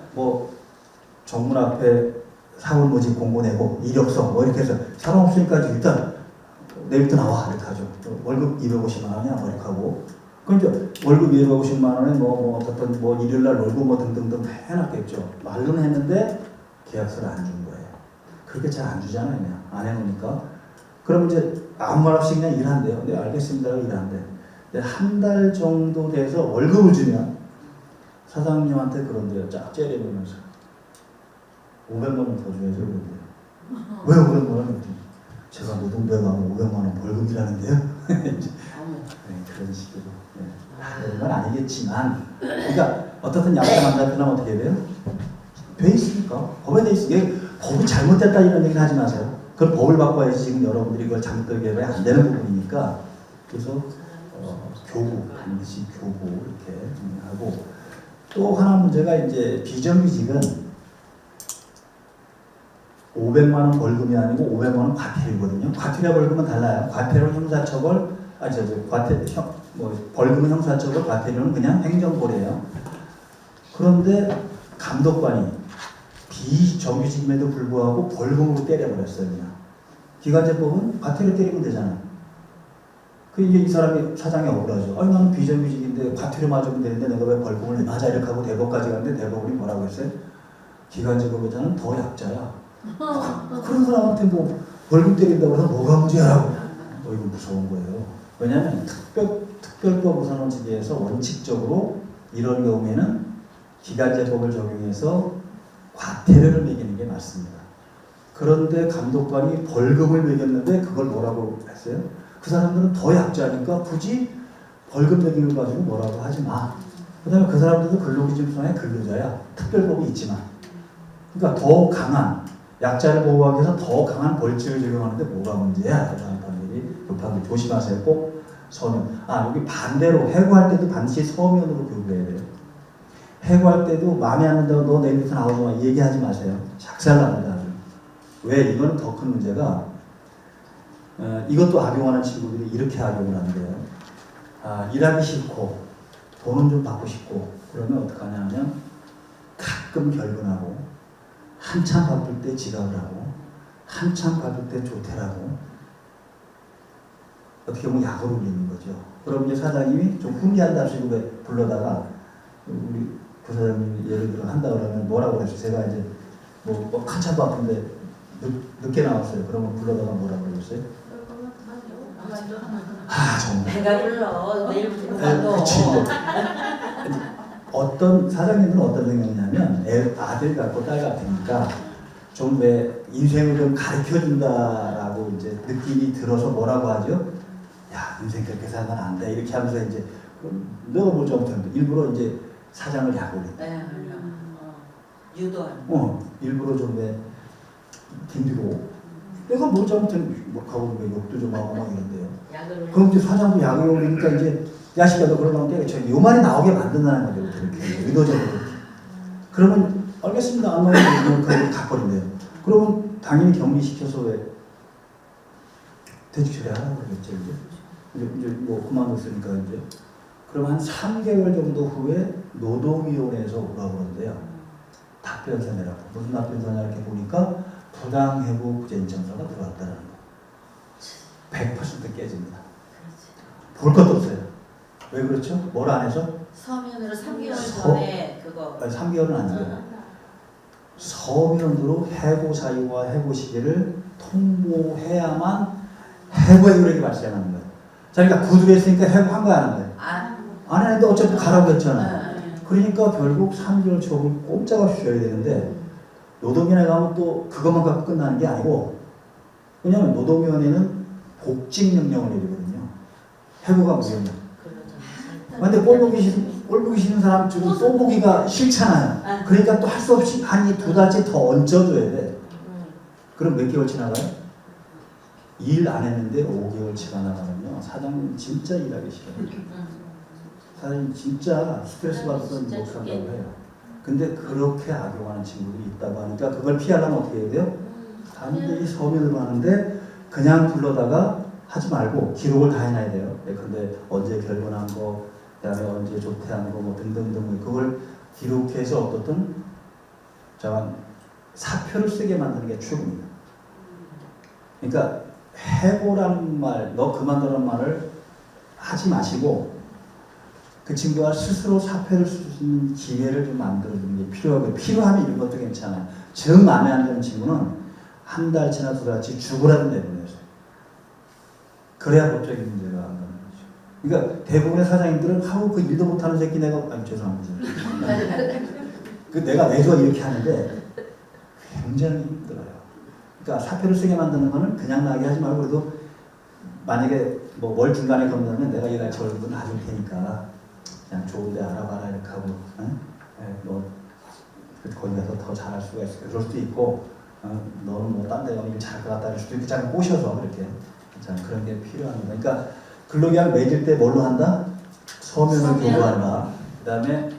정문 앞에 사월 모집 공고 내고 이력서 이렇게 해서 사람 없으니까 일단 내일부터 나와 이렇게 하죠. 월급 250만 원이야 이렇게 하고 그러니까 월급 250만 원에 뭐 어떤 뭐 일요일 날 놀고 뭐 등등등 해놨겠죠. 말로는 했는데 계약서를 안 준 거예요. 그렇게 잘 안 주잖아요. 그냥 안 해놓으니까. 그럼 이제 아무 말 없이 그냥 일한대요. 네, 알겠습니다. 일한대. 한 달 정도 돼서 월급을 주면 사장님한테 그런데요. 쫙 째려보면서 500만 원 더 줘야죠. 그런데요. 왜 500만 원? 제가 노동부에 가면 500만 원 월급이라는데요. 네, 그런 식으로. 네. 그런 건 아니겠지만, 그러니까 어떻든 약속 안 잡히려면 어떻게 해야 돼요? 돼 있으니까. 법에 돼 있으니까. 법이 잘못됐다 이런 얘기는 하지 마세요. 그걸 법을 바꿔야지 지금 여러분들이 그걸 잘못되게 안 되는 부분이니까. 그래서 교부, 반드시 교부 이렇게 하고, 또 하나 문제가 이제 비정규직은 500만 원 벌금이 아니고 500만 원 과태료거든요. 과태료 벌금은 달라요. 과태료는 형사처벌, 벌금은 형사처벌, 과태료는 그냥 행정벌이에요. 그런데 감독관이 비정규직임에도 불구하고 벌금으로 때려버렸어요. 그냥. 기관제법은 과태료 때리면 되잖아요. 그 이제 이 사람이 사장이 억울하죠. 아니 나는 비정규직인데 과태료 맞으면 되는데 내가 왜 벌금을 내? 맞아 이렇게 하고 대법까지 갔는데 대법원이 뭐라고 했어요? 기관제법에서는 더 약자야. 그런 사람한테 뭐 벌금 때린다고 해서 뭐가 문제야라고. 이거 무서운 거예요. 왜냐하면 특별법 우선원 체계에서 원칙적으로 이런 경우에는 기관제법을 적용해서 과태료를 매기는 게 맞습니다. 그런데 감독관이 벌금을 매겼는데 그걸 뭐라고 했어요? 그 사람들은 더 약자니까 굳이 벌금 매기를 가지고 뭐라고 하지 마. 그 다음에 그 사람들도 근로기준법상의 근로자야. 특별법이 있지만. 그러니까 더 강한, 약자를 보호하기 위해서 더 강한 벌칙을 적용하는데 뭐가 문제야? 라는 판결이 급하게 조심하세요. 꼭 서면. 여기 반대로 해고할 때도 반드시 서면으로 교부해야 돼요. 해고할 때도 마음에 안 든다고 너 내 밑에 나오지 마. 얘기하지 마세요. 작살납니다. 왜? 이거는 더 큰 문제가 이것도 악용하는 친구들이 이렇게 악용을 한대요. 일하기 싫고 돈은 좀 받고 싶고 그러면 어떡하냐 하면 가끔 결근하고 한참 바쁠 때 지각을 하고 한참 바쁠 때 조퇴하고 어떻게 보면 약을 올리는 거죠. 그럼 이제 사장님이 좀 훈계한답시고 불러다가 우리 부사장님이 예를 들어 한다 그러면 뭐라고 그랬어요? 제가 이제 뭐 한참 바쁜데 늦게 나왔어요. 그러면 불러다가 뭐라고 그랬어요? 정말. 내가 불러. 내일 불러. 그치. 어떤 사장님들은 어떤 생각이냐면 아들 같고 딸 같으니까 좀 왜 인생을 좀 가르쳐준다라고 이제 느낌이 들어서 뭐라고 하죠? 야 인생 그렇게 살면 안 돼. 이렇게 하면서 이제 내가 뭘 잘못했는데 일부러 이제 사장을 약올려. 유도하는. 일부러 좀 왜 힘들고 내가 뭘 잘못했는데 뭐 가고 욕도 좀 하고 막 이런데요. 그럼 이제 사장도 약을 올리니까 이제 야식이야 너 그러면 때려쳐. 요 말이 나오게 만든다는 거죠. 그렇게 의도적으로. 그러면 알겠습니다. 안 나오면 그걸 가버린대요. 그러면 당연히 격리시켜서 왜 퇴직 처리하라고 그러겠죠. 이제 뭐 그만뒀으니까 이제. 그럼 한 3개월 정도 후에 노동위원회에서 오라고 그러는데요. 답변서 내라고. 무슨 답변서냐 이렇게 보니까 부당해고 인정서가 들어왔다는 거. 100% 깨집니다. 볼 것도 없어요. 왜 그렇죠? 뭘 안 해서? 서면으로 3개월 전에 그거. 3개월은 아니고요. 서면으로 해고 사유와 해고 시기를 통보해야만 해고 효력이 발생하는 거예요. 자, 그러니까 구두를 했으니까 해고한 거야, 안 한 거예요? 안 했는데 어차피 가라고 했잖아. 그러니까 결국 3개월 초를 꼼짝없이 줘야 되는데 노동위원회 가면 또 그것만 갖고 끝나는 게 아니고 왜냐하면 노동위원회는 복직명령을 내리거든요. 해고가 무효냐. 근데 꼴 보기 싫은 사람 지금 또 보기가 싫잖아요. 그러니까 또 할 수 없이 한 2달째 더 얹어줘야 돼. 그럼 몇 개월 지나가요? 일 안 했는데 5개월치가 나가면요. 사장님 진짜 일하기 싫어요. 사장님 진짜 스트레스 받아서 못 산다고 해요. 근데 그렇게 악용하는 친구들이 있다고 하니까 그걸 피하려면 어떻게 해야 돼요? 단순히 서면으로 하는데 그냥 불러다가 하지 말고 기록을 다 해놔야 돼요. 근데 언제 결혼한 거, 그다음에 언제 조퇴한 거, 뭐 등등등 그걸 기록해서 어떻든 사표를 쓰게 만드는 게 최고입니다. 그러니까 해고라는 말, 너 그만두라는 말을 하지 마시고 그 친구가 스스로 사표를 쓸 수 있는 기회를 좀 만들어주는 게 필요하고, 필요하면 이런 것도 괜찮아요. 정 마음에 안 드는 친구는 한 달치나 두 달치 죽으라도 내보내세요. 그래야 법적인 문제가 안 가는 거죠. 그러니까 대부분의 사장님들은 하고 그 일도 못하는 새끼 내가, 아니 죄송합니다. 그 내가 매주 이렇게 하는데 굉장히 힘들어요. 그러니까 사표를 쓰게 만드는 거는 그냥 나게 하지 말고, 그래도 만약에 뭐 월 중간에 건너면 내가 이날 절분 놔줄 테니까 그냥 좋은 데 알아봐라 이렇게 하고, 뭐 거기 가서 더 잘할 수가 있어. 그럴 수도 있고, 너는 뭐 딴 데 가면 잘할 것 같다 할 수도 있고, 잘 꼬셔서 그렇게. 자, 그런 게 필요합니다. 그러니까 근로계약 맺을 때 뭘로 한다? 서면을 교부한다. 그 다음에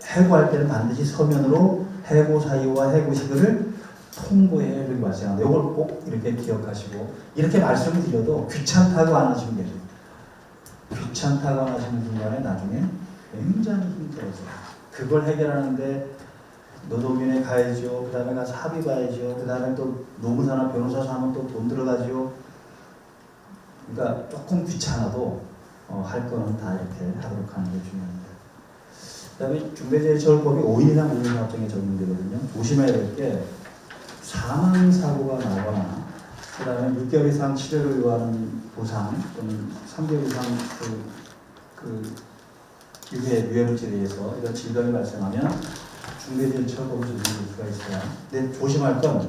해고할 때는 반드시 서면으로 해고 사유와 해고 시기를 통보해야 이렇게 발생한다. 이걸 꼭 이렇게 기억하시고, 이렇게 말씀을 드려도 귀찮다고 안 하시면 되죠. 귀찮다고 안 하시는 순간에 나중에 굉장히 힘들어져요. 그걸 해결하는데 노동위원회 가야죠. 그 다음에 가서 합의 봐야죠. 그 다음에 또 노무사나 변호사 사면 또 돈 들어가죠. 그러니까 조금 귀찮아도 할 거는 다 이렇게 하도록 하는 게 중요합니다. 그 다음에 중대재해처벌법이 5인 이상 노동사업장에 적용되거든요. 조심해야 될 게 사망사고가 나거나, 그 다음에 6개월 이상 치료를 요하는 보상 또는 3개월 이상 유해물질에 의해서 이런 질병이 발생하면 중대재해처벌법을 적용될 수가 있어요. 근데 조심할 건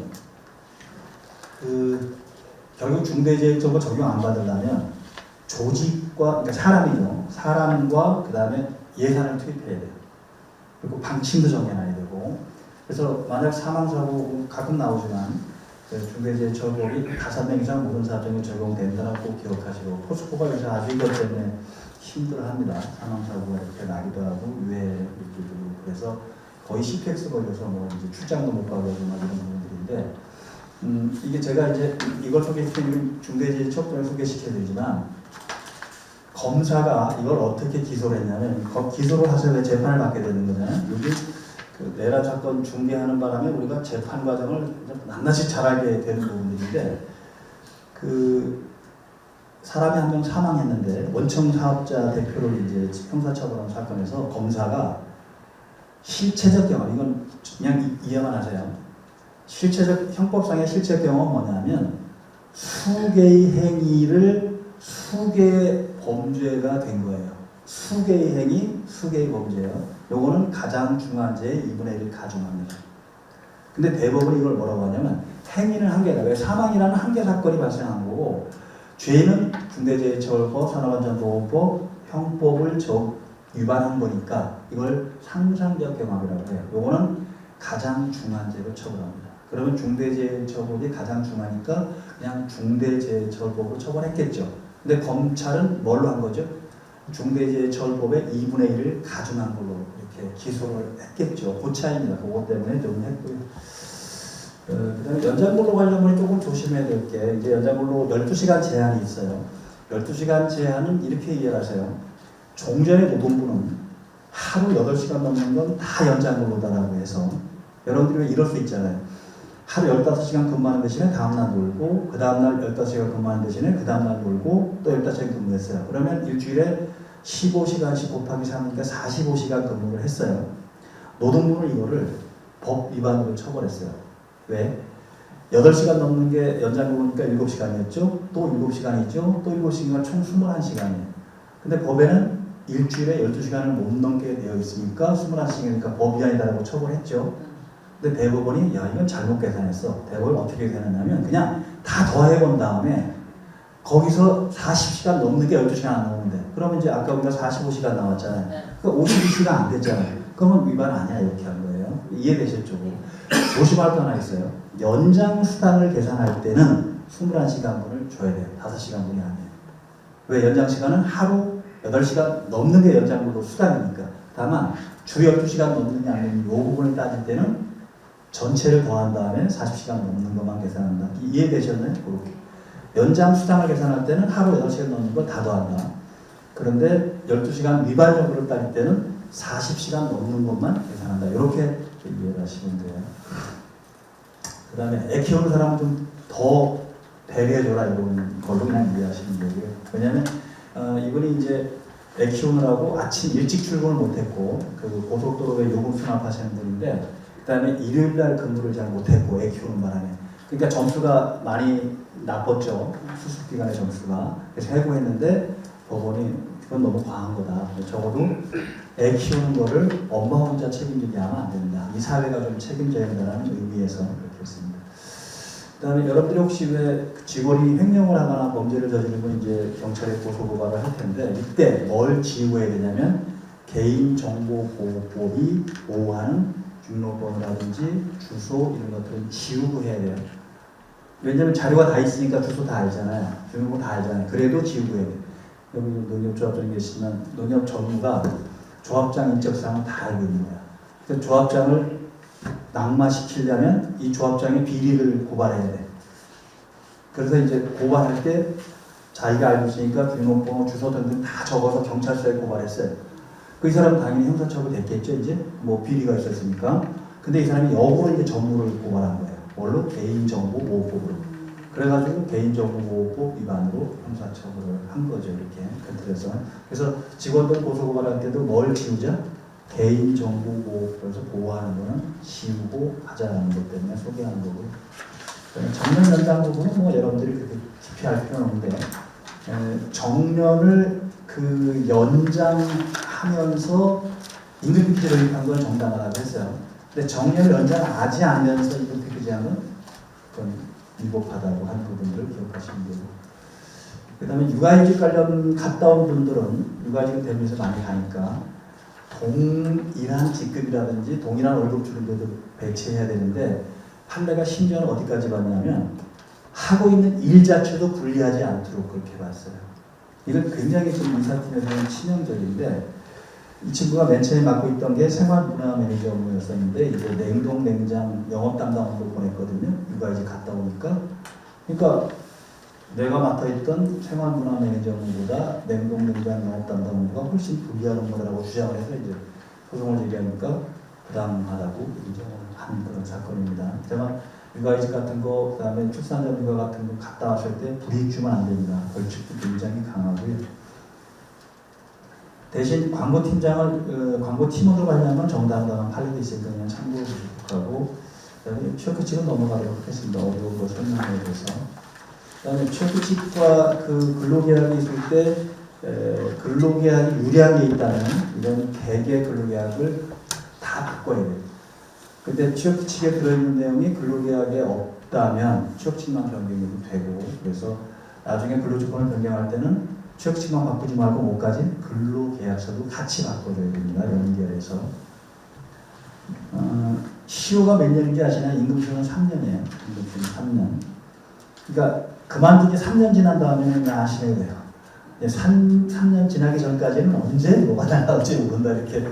결국 중대재해처벌 적용 안 받으려면 조직과, 그러니까 사람이죠. 사람과 그 다음에 예산을 투입해야 돼요. 그리고 방침도 정해놔야 되고. 그래서 만약 사망사고 가끔 나오지만 중대재해처벌법이 5명 이상 모든 사업장에 적용된다고 꼭 기억하시고, 포스코가 요새 아주 이것 때문에 힘들어합니다. 사망사고가 이렇게 나기도 하고 유해물질도. 그래서 거의 CPX 걸려서 뭐 이제 출장도 못 가고 막 이런 부분들인데, 이게 제가 이제 이걸 소개시키는 중대재해처벌을 소개시켜드리지만, 검사가 이걸 어떻게 기소를 했냐면, 기소를 하셔야 왜 재판을 받게 되는 거잖아요. 여기 내란 사건 중개하는 바람에 우리가 재판 과정을 낱낱이 잘 알게 되는 부분들인데, 사람이 한 명 사망했는데 원청 사업자 대표를 이제 형사처벌한 사건에서 검사가 실체적 경험, 이건 그냥 이해만 하세요. 형법상의 실체적 경험은 뭐냐면 수개의 행위를 수개의 범죄가 된 거예요. 수개의 행위, 수개의 범죄예요. 요거는 가장 중한 죄의 2분의 1을 가중합니다. 근데 대법원이 이걸 뭐라고 하냐면, 행위는 한 개다. 왜? 사망이라는 한 개 사건이 발생한 거고, 죄는 중대재해처벌법, 산업안전보건법, 형법을 위반한 거니까 이걸 상상적 경험이라고 해요. 요거는 가장 중한 죄로 처벌합니다. 그러면 중대재해처벌이 가장 중하니까 그냥 중대재해처벌법으로 처벌했겠죠. 근데 검찰은 뭘로 한 거죠? 중대재해처벌법의 2분의 1을 가중한 걸로 이렇게 기소를 했겠죠. 그 차이입니다. 그것 때문에 좀 했고요. 그 다음에 연장근로 관련문이 조금 조심해야 될 게, 이제 연장근로 12시간 제한이 있어요. 12시간 제한은 이렇게 이해하세요. 종전의 노동부는 하루 8시간 넘는 건 다 연장근로다라고 해서, 여러분들이 왜 이럴 수 있잖아요. 하루 15시간 근무하는 대신에 다음날 놀고, 그 다음날 15시간 근무하는 대신에 그 다음날 놀고, 또 15시간 근무했어요. 그러면 일주일에 15시간씩 곱하기 3이니까 45시간 근무를 했어요. 노동부는 이거를 법 위반으로 처벌했어요. 왜? 8시간 넘는 게 연장근로니까 7시간이었죠. 또 7시간이죠. 또 7시간 총 21시간이에요. 근데 법에는 일주일에 12시간을 못 넘게 되어 있으니까 21시간이니까 법 위반이다라고 처벌했죠. 근데 대법원이 야 이건 잘못 계산했어. 대법원이 어떻게 계산했냐면 그냥 다 더해본 다음에 거기서 40시간 넘는 게 12시간 안 나오는데, 그러면 이제 아까 우리가 45시간 나왔잖아요. 그러니까 52시간 안 됐잖아요. 그러면 위반 아니야 이렇게 한 거예요. 이해되셨죠? 조심할 거 하나 있어요. 연장 수당을 계산할 때는 21시간분을 줘야 돼요. 5시간분이 아니에요. 왜? 연장 시간은 하루 8시간 넘는 게 연장으로 수당이니까. 다만 주 12시간 넘느냐 안 넘느냐 이 부분을 따질 때는 전체를 더한 다음에 40시간 넘는 것만 계산한다. 이해되셨나요? 그렇게. 연장 수당을 계산할 때는 하루 8시간 넘는 걸 다 더한다. 그런데 12시간 위반 정도를 따질 때는 40시간 넘는 것만 계산한다. 이렇게 이해를 하시면 돼요. 그 다음에 애 키우는 사람은 좀 더 배려해줘라 이런 걸로 그냥 이해하시면 되고요. 왜냐하면 이분이 이제 애 키우느라고 아침 일찍 출근을 못했고, 그리고 고속도로에 요금 수납하시는 분인데, 그다음에 일요일날 근무를 잘 못했고 애 키우는 바람에, 그러니까 점수가 많이 나빴죠. 수습 기간의 점수가. 그래서 해고했는데 법원이 그건 너무 과한 거다. 적어도 애 키우는 거를 엄마 혼자 책임지게 하면 안 된다. 이 사회가 좀 책임져야 된다는 의미에서 그렇게 했습니다. 그다음에 여러분들이 혹시 왜 직원이 횡령을 하거나 범죄를 저지르면 이제 경찰에 고소 고발을 할 텐데, 이때 뭘 지우해야 되냐면 개인정보보호법이 보호하는 등록번호라든지 주소 이런 것들은 지우고 해야 돼요. 왜냐면 자료가 다 있으니까 주소 다 알잖아요. 주민번호 다 알잖아요. 그래도 지우고 해야 돼요. 여기 농협조합장이 계시면 농협 전무가 조합장 인적사항을 다 알고 있는 거야. 그래서 조합장을 낙마시키려면 이 조합장의 비리를 고발해야 돼. 그래서 이제 고발할 때 자기가 알고 있으니까 등록번호, 주소 등등 다 적어서 경찰서에 고발했어요. 그 이 사람은 당연히 형사처벌 됐겠죠. 이제 뭐 비리가 있었으니까. 근데 이 사람이 역으로 이제 전무를 고발한 거예요. 뭘로? 개인정보보호법으로. 그래가지고 개인정보보호법 위반으로 형사처벌을 한 거죠. 이렇게 큰 틀에서. 그래서 직원들 고소고발할 때도 뭘 지우자? 개인정보보호법에서 보호하는 거는 지우고 하자는 것 때문에 소개하는 거고. 정년 연장 부분은 뭐 여러분들이 그렇게 깊이 알 필요는 없는데, 정년을 그 연장하면서 임금 피해를 도입한 건 정당하다고 했어요. 근데 정년을 연장하지 않으면서 임금 피해 제한은 그건 위법하다고 한 부분들을 기억하시면 되고. 그 다음에 육아휴직 관련 갔다 온 분들은 육아휴직 되면서 많이 가니까 동일한 직급이라든지 동일한 월급 주는데도 배치해야 되는데, 판례가 심지어는 어디까지 봤냐면 하고 있는 일 자체도 불리하지 않도록 그렇게 봤어요. 이건 굉장히 좀 인사팀에서는 치명적인데, 이 친구가 맨 처음에 맡고 있던 게 생활문화 매니저 업무였었는데 이제 냉동, 냉장, 영업 담당 업무를 보냈거든요. 육아휴직 갔다 오니까. 그러니까 내가 맡아있던 생활문화 매니저 업무보다 냉동, 냉장, 영업 담당 업무가 훨씬 불리한 업무라고 주장을 해서 이제 소송을 제기하니까 부당하다고 인정을 한 그런 사건입니다. 다만 육아휴직 같은 거, 그 다음에 출산전 육아 같은 거 갔다 왔을 때 불이익 주면 안 됩니다. 벌칙도 굉장히 강하고요. 대신 광고팀장을, 광고팀으로 가려면 정당당한 판례도 있으니까 그냥 참고로 부족하고, 그 다음에 취업규칙은 넘어가도록 하겠습니다. 어려운 거 설명해 줘서. 그 다음에 취업규칙과 그 근로계약이 있을 때, 근로계약이 유리한 게 있다면 이런 개개 근로계약을 다 바꿔야 돼요. 근데 취업규칙에 들어있는 내용이 근로계약에 없다면 취업규칙만 변경해도 되고, 그래서 나중에 근로조건을 변경할 때는 취업규칙만 바꾸지 말고 뭐까지? 근로계약서도 같이 바꿔줘야 됩니다. 연결해서. 시효가 몇 년인지 아시나요? 임금시효는 3년이에요. 임금시효는 3년. 그러니까 그만둔 지 3년 지난 다음에는 그냥 하시면 돼요. 3년 지나기 전까지는 언제 뭐가 나올지 모른다 이렇게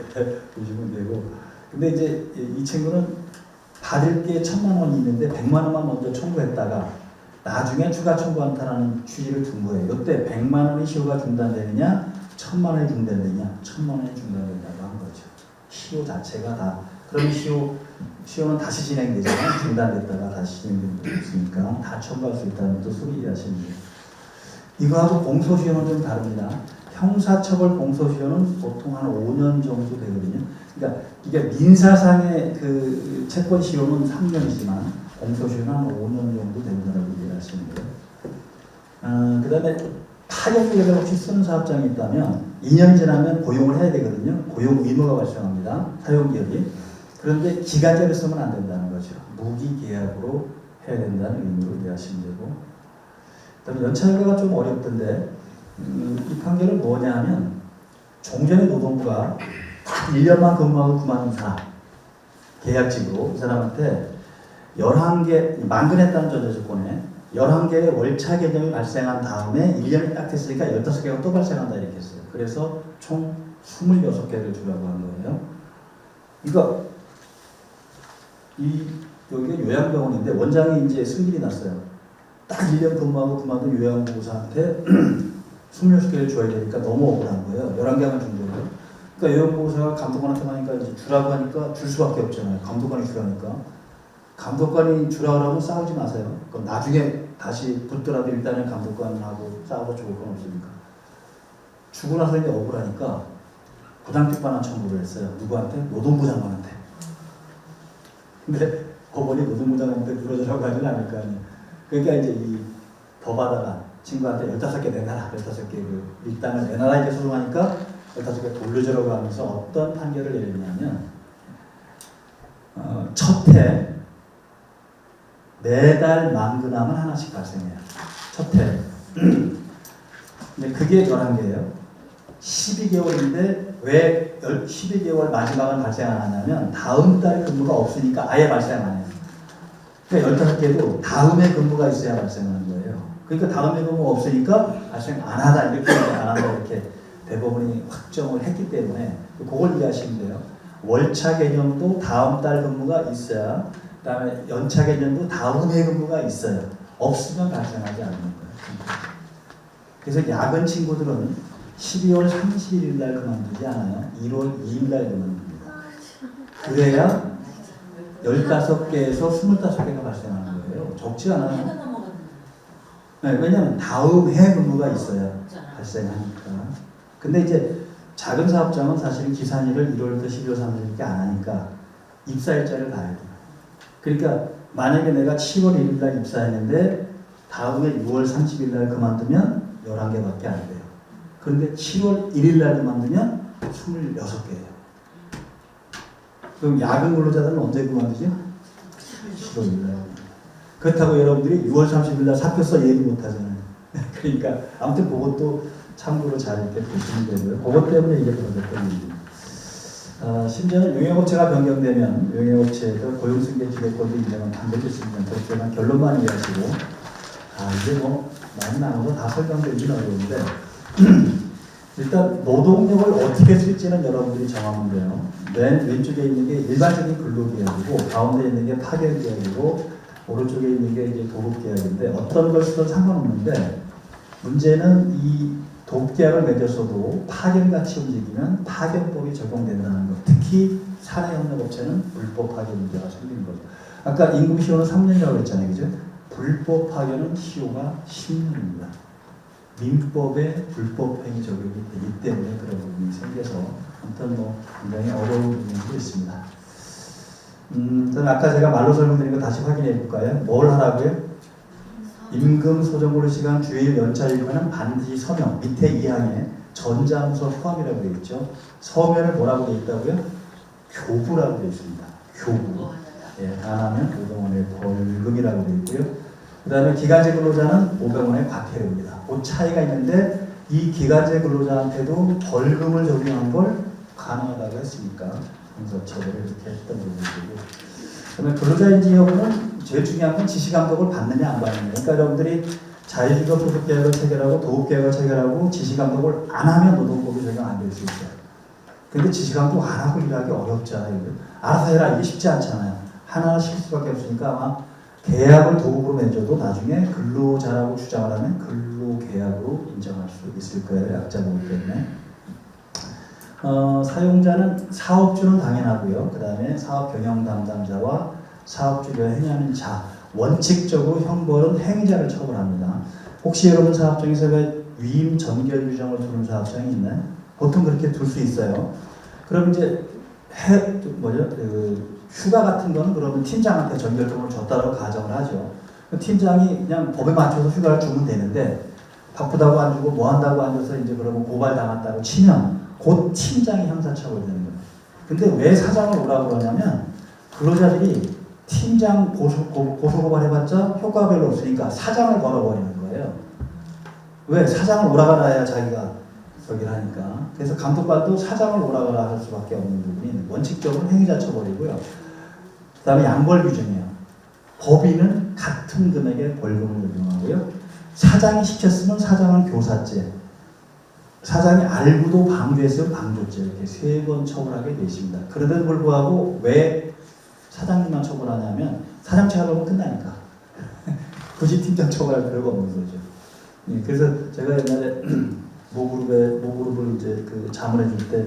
보시면 되고. 근데 이제 이 친구는 받을 게 1,000만 원이 있는데 100만 원만 먼저 청구했다가 나중에 추가 청구한다는 취지를 둔 거예요. 이때 100만 원이 시효가 중단되느냐, 1,000만 원이 중단되느냐, 1,000만 원이 중단된다고 한 거죠. 시효 자체가 다. 그럼 시효는 다시 진행되잖아요. 중단됐다가 다시 진행되는 게 있으니까 다 청구할 수 있다는 것도 소리 이해하시면 돼요. 이거하고 공소시효는 좀 다릅니다. 형사처벌 공소시효는 보통 한 5년 정도 되거든요. 그러니까 이게 민사상의 그 채권시효는 3년이지만 공소시효는 한 5년 정도 된다고 이해하시면 돼요. 그 다음에 타협계획을 혹시 쓰는 사업장이 있다면 2년 지나면 고용을 해야 되거든요. 고용 의무가 발생합니다. 타협기업이. 그런데 기간제를 쓰면 안 된다는 거죠. 무기계약으로 해야 된다는 의미로 이해하시면 되고. 그다음에 연차휴가가 좀 어렵던데 이 판결은 뭐냐면 종전의 노동부가 1년만 근무하고 그만둔 사람 계약직으로 이 사람한테 11개 만근했다는 전제조건에 11개의 월차 개념이 발생한 다음에 1년이 딱 됐으니까 15개가 또 발생한다 이렇게 했어요. 그래서 총 26개를 주라고 한 거예요. 이거 여기가 요양병원인데 원장이 이제 승진이 났어요. 딱 1년 근무하고 그만둔 요양보호사한테 26개를 줘야 되니까 너무 억울한 거예요. 11개만 준 거예요. 그러니까 요양보호사가 감독관한테 하니까 이제 주라고 하니까 줄 수밖에 없잖아요. 감독관이 주라니까. 감독관이 주라고 하면 싸우지 마세요. 그럼 나중에 다시 붙더라도 일단은 감독관하고 싸워서 좋을 건 없으니까. 주고 나서 이제 억울하니까 부당직반환 청구를 했어요. 누구한테? 노동부 장관한테. 근데 법원이 노동부 장관한테 물어주라고 하지는 않을 거 아니에요. 그러니까 이제 이 더 받아가 친구한테 15개 내놔라. 15개 그 일당을 내놔라 이렇게 소송하니까 15개 돌려주라고 하면서 어떤 판결을 내렸냐면 첫해 매달 만근함은 하나씩 발생해요. 첫해. 근데 그게 11개예요. 12개월인데 왜 12개월 마지막은 발생 안 하냐면 다음 달 근무가 없으니까 아예 발생 안 해요. 그러니까 15개도 다음에 근무가 있어야 발생하는 거예요. 그러니까 다음에 근무가 없으니까 발생 안 하다 이렇게 안 한다 이렇게 대법원이 확정을 했기 때문에 그걸 이해하시면 돼요. 월차 개념도 다음 달 근무가 있어야 그 다음에 연차 개념도 다음 해 근무가 있어요. 없으면 발생하지 않는 거예요. 그래서 야근 친구들은 12월 31일 날 그만두지 않아요. 1월 2일 날 그만둡니다. 그래야 15개에서 25개가 발생하는 거예요. 적지 않아요. 네, 왜냐하면 다음 해 근무가 있어야 발생하니까. 근데 이제 작은 사업장은 사실은 기산일을 1월부터 12월 30일밖에 안 하니까 입사일자를 봐야 돼요. 그러니까 만약에 내가 7월 1일 날 입사했는데 다음에 6월 30일 날 그만두면 11개밖에 안 돼요. 그런데 7월 1일 날 그만두면 26개예요. 그럼 야근 근로자들은 언제 그만두죠? 7월 1일 날. 그렇다고 여러분들이 6월 30일 날 사표 써 얘기 못 하잖아요. 그러니까 아무튼 그것도 참고로 잘 이렇게 보시면 되고요. 그것 때문에 이게 벌어졌던 일입니다. 심지어는 용역업체가 변경되면 용역업체에서 고용승계지배권도 인정은 반대로 있으면 그렇게만 결론만 이해하시고 이제 뭐 많이 나눠서 다 설명드리긴 어려운데 일단 노동력을 어떻게 쓸지는 여러분들이 정하면 돼요. 맨 왼쪽에 있는 게 일반적인 근로계약이고 가운데 있는 게 파견계약이고 오른쪽에 있는 게 이제 도급계약인데 어떤 걸 쓰든 상관없는데 문제는 이 도급계약을 맺었어도 파견같이 움직이면 파견법이 적용된다는 것. 특히 사내협력업체는 불법 파견 문제가 생기는 거죠. 아까 임금시효는 3년이라고 했잖아요. 그죠? 불법 파견은 시효가 10년입니다. 민법에 불법 행위 적용이 되기 때문에 그런 부분이 생겨서 아무튼 뭐 굉장히 어려운 부분도 있습니다. 그럼 아까 제가 말로 설명드린 거 다시 확인해 볼까요? 뭘 하라고요? 임금, 소정근로 시간, 주일, 연차 일과는 반드시 서명, 밑에 2항에 전자문서 포함이라고 되어 있죠. 서면을 뭐라고 되어 있다고요? 교부라고 되어 있습니다. 교부. 예, 안 하면 500원의 벌금이라고 되어 있고요. 그 다음에 기간제 근로자는 500원의 과태료입니다. 그 차이가 있는데 이 기간제 근로자한테도 벌금을 적용한 걸 가능하다고 했으니까 형사처벌을 이렇게 했던 부분이고 그러면 근로자인지 여부는 제일 중요한 건 지시감독을 받느냐 안 받느냐. 그러니까 여러분들이 자유주거 소속계약을 체결하고 도급계약을 체결하고 지시감독을 안 하면 노동법이 적용 안 될 수 있어요. 근데 지시감독 안 하고 일하기 어렵잖아요. 알아서 해라 이게 쉽지 않잖아요. 하나 시킬 수밖에 없으니까 아마 계약을 도급으로 맺어도 나중에 근로자라고 주장을 하면 근로계약으로 인정할 수 있을 거예요. 약자보기 때문에. 사용자는 사업주는 당연하고요. 그 다음에 사업 경영 담당자와 사업주가 행위하는 자. 원칙적으로 형벌은 행위자를 처벌합니다. 혹시 여러분 사업장에서 위임 전결 규정을 두는 사업장이 있나요? 보통 그렇게 둘 수 있어요. 그럼 이제 휴가 같은 거는 그러면 팀장한테 전결권을 줬다고 가정을 하죠. 팀장이 그냥 법에 맞춰서 휴가를 주면 되는데 바쁘다고 안 주고 뭐 한다고 안 줘서 이제 그러면 고발 당했다고 치면 곧 팀장이 형사처벌되는 거예요. 근데 왜 사장을 오라고 그러냐면 근로자들이 팀장 고소고발 해봤자 효과가 별로 없으니까 사장을 걸어버리는 거예요. 왜? 사장을 오라가라 해야 자기가 저기를 하니까. 그래서 감독관도 사장을 오라가라 할 수밖에 없는 부분이 원칙적으로 행위자 처벌이고요. 그 다음에 양벌 규정이에요. 법인은 같은 금액의 벌금을 적용하고요. 사장이 시켰으면 사장은 교사죄, 사장이 알고도 방조했으면 방조죄 이렇게 3번 처벌하게 되어 있습니다. 그런데도 불구하고 왜 사장님만 처벌하냐면 사장 처벌하면 끝나니까 굳이 팀장 처벌할 필요가 없는 거죠. 예, 그래서 제가 옛날에 모그룹을 이제 그 자문해 줄 때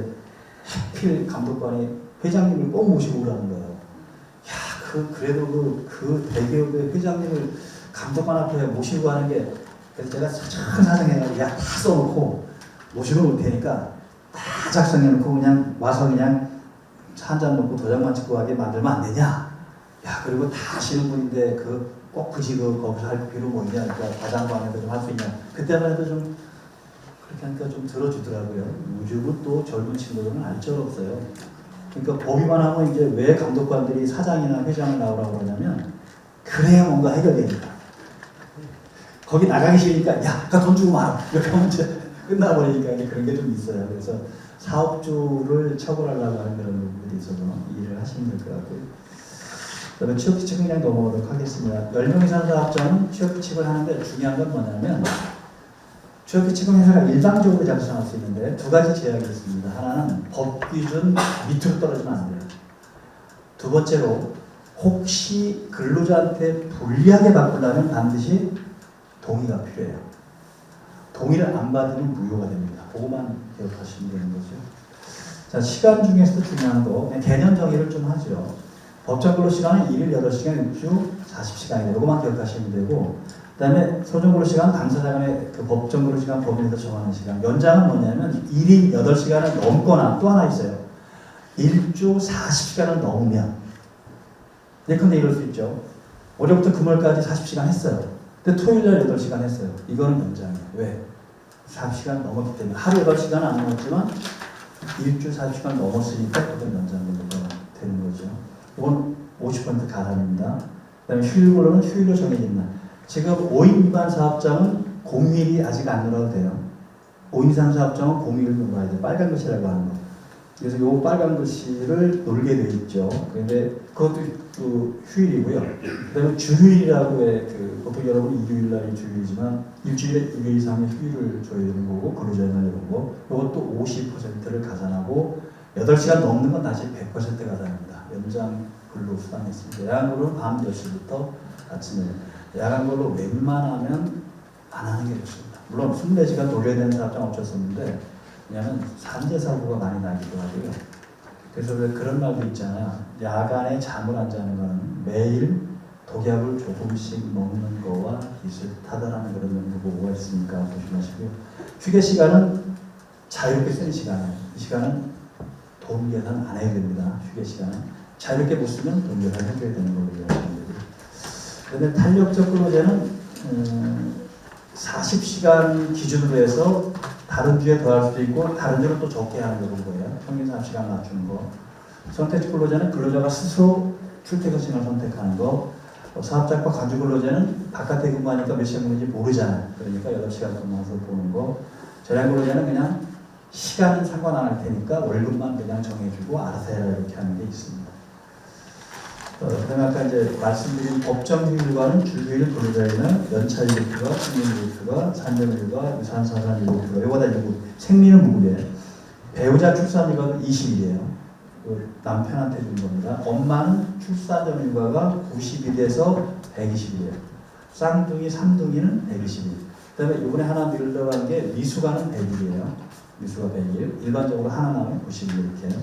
하필 감독관이 회장님을 꼭 모시고 오라는 거예요. 야, 그래도 그 대기업의 회장님을 감독관 앞에 모시고 하는 게 그래서 제가 사정해가지고 다 써놓고 모시고 올 테니까 다 작성해놓고 그냥 와서 그냥 한 잔 먹고 도장만 찍고 하게 만들면 안 되냐? 야, 그리고 다 아시는 분인데 꼭 굳이 거기서 할 필요 뭐 있냐? 그러니까 과장반에도 좀 할 수 있냐? 그때만 해도 좀 그렇게 하니까 좀 들어주더라고요. 요즘은 또 젊은 친구들은 알 줄 없어요. 그러니까 보기만 하면 이제 왜 감독관들이 사장이나 회장을 나오라고 그러냐면 그래야 뭔가 해결되니까. 거기 나가기 싫으니까 야, 아까 돈 주고 말아. 이렇게 하면 이제 끝나버리니까 이제 그런 게 좀 있어요. 그래서 사업주를 처벌하려고 하는 그런 부분들이 있어서 이해를 하시면 될 것 같고요. 그다음에 취업 규칙 그냥 넘어가도록 하겠습니다. 10명 이상 사업자는 취업 규칙을 하는데 중요한 건 뭐냐면 취업 규칙은 회사가 일방적으로 작성할 수 있는데 두 가지 제약이 있습니다. 하나는 법 기준 밑으로 떨어지면 안 돼요. 두 번째로 혹시 근로자한테 불리하게 바꾸려면 반드시 동의가 필요해요. 동의를 안 받으면 무효가 됩니다. 그거만 기억하시면 되는 거죠. 자, 시간 중에서도 중요한 거 그냥 개념 정의를 좀 하죠. 법정 근로 시간은 1일 8시간, 6주 40시간이에요. 이거만 기억하시면 되고, 그 다음에 소정 근로 시간 당사자 간의 그 법정 근로 시간 법원에서 정하는 시간. 연장은 뭐냐면 1일 8시간을 넘거나 또 하나 있어요. 1주 40시간을 넘으면. 예컨대 이럴 수 있죠. 월요일부터 금요일까지 40시간 했어요. 근데 토요일날 8시간 했어요. 이거는 연장이에요. 왜? 40시간 넘었기 때문에. 하루 8시간은 안 넘었지만 일주 40시간 넘었으니까 그건 연장으로 되는 거죠. 이건 50% 가산입니다. 그 다음에 휴일로는 휴일로 정해진 날. 지금 5인 미만 사업장은 공휴일이 아직 안 늘어도 돼요. 5인 이상 사업장은 공휴일을 놀아야 돼요. 빨간 글씨라고 하는 거. 그래서 요 빨간 글씨를 놀게 돼 있죠. 그런데 그것도 또 휴일이고요. 그 다음에 주휴일이라고 해, 보통 여러분이 일요일날이 주휴일이지만 일주일에 1일 이상의 휴일을 줘야 되는 거고, 근로자의 날 이런 거. 이것도 50%를 가산하고, 8시간 넘는 건 다시 100% 가산합니다. 연장 근로 수당이 있습니다. 야간 근로는 밤 10시부터 아침에. 야간 근로 웬만하면 안 하는 게 좋습니다. 물론 24시간 돌려야 되는 사업장 어쩔 수 없는데, 왜냐하면 산재 사고가 많이 나기도 하고요. 그래서 왜 그런 말도 있잖아요. 야간에 잠을 안 자는 거는 매일 독약을 조금씩 먹는 거와 비슷하다라는 그런 연구 보고가 있으니까 조심하시고요. 휴게 시간은 자유롭게 쓰는 시간이에요. 이 시간은 돈 계산 안 해야 됩니다. 휴게 시간은 자유롭게 못 쓰면 돈 계산 해줘야 되는 거고요. 그런데 탄력적 근로제는 40시간 기준으로 해서 다른 주에 더 할 수도 있고 다른 주는 또 적게 하는 거예요. 평균 30시간 맞추는 거. 선택적 근로제는 근로자가 스스로 출퇴근 시간을 선택하는 거. 사업장과 가주 근로제는 바깥에 근무하니까 몇 시간 근무인지 모르잖아요. 그러니까 8시간 근무해서 보는 거. 전량 근로제는 그냥 시간은 상관 안 할 테니까 월급만 그냥 정해주고 알아서 해라 이렇게 하는 게 있습니다. 그 다음에 아까 이제 말씀드린 법정 휴일과는 주휴일 근로자에는 연차휴일과 생명휴일과 산정휴일과 유산사산휴일과 이거 다 이제 생리는 무급이에요. 배우자 출산휴가도 20일이에요. 남편한테 준 겁니다. 엄마는 출산 전 휴가가 90일에서 120일이에요. 쌍둥이, 삼둥이는 120일. 그 다음에 이번에 하나 늘어난 게 미숙아는 100일이에요. 미숙아 100일. 일반적으로 하나 나오면 90일 이렇게.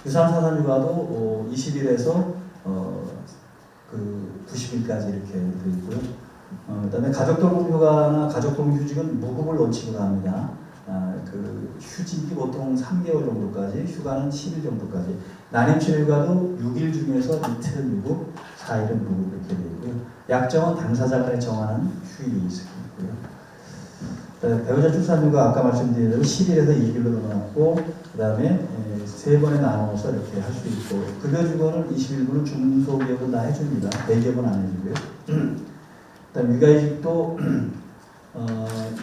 유산사산휴가도 20일에서 90일까지 이렇게 되어 있고요. 그 다음에 가족돌봄휴가나 가족돌봄휴직은 무급을 원칙으로 합니다. 휴직이 보통 3개월 정도까지, 휴가는 10일 정도까지. 난임치료휴가도 6일 중에서 이틀은 무급, 4일은 무급 이렇게 되어 있고요. 약정은 당사자 간에 정하는 휴일이 있고요. 배우자 출산휴가 아까 말씀드린 대로 10일에서 2일로 넣어놨고, 그 다음에 3번에 나눠서 이렇게 할 수 있고, 급여주거는 21분은 중소기업은 다 해줍니다. 대기업은 안 해주고요. 그 다음에 육아휴직도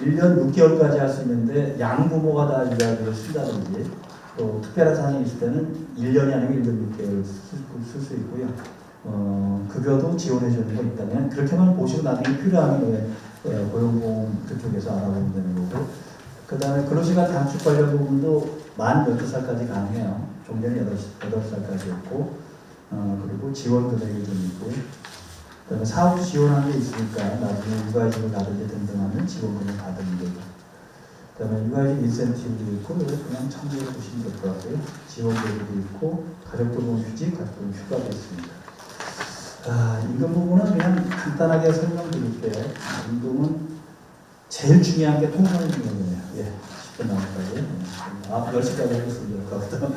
1년 6개월까지 할 수 있는데 양부모가 다 육아휴직을 쓴다든지 또 특별한 사정이 있을 때는 1년이 아니고 1년 6개월 쓸 수 있고요. 급여도 지원해 주는 거 있다면 그렇게만 보시고 나중에 필요하면 고용보험 그쪽에서 알아보면 되는 거고, 그 다음에 근로시간 단축 관련 부분도 만 12살까지 가능해요. 종전에 8살까지 있고, 그리고 지원 금액이 좀 있고요. 그 다음에 사업 지원하는 게 있으니까 나중에 육아휴직을 받을 때 등등하면 지원금을 받는 거고, 그 다음에 육아휴직 인센티브도 있고, 그냥 참고해 보시면 될 것 같고요. 지원금도 있고, 가족돌봄휴직, 가족돌봄 휴가도 있습니다. 임금 부분은 그냥 간단하게 설명드릴게요. 임금은 제일 중요한 게 통상임금이에요. 예. 끝나고까지. 10시까지 하겠습니다. 그것부터.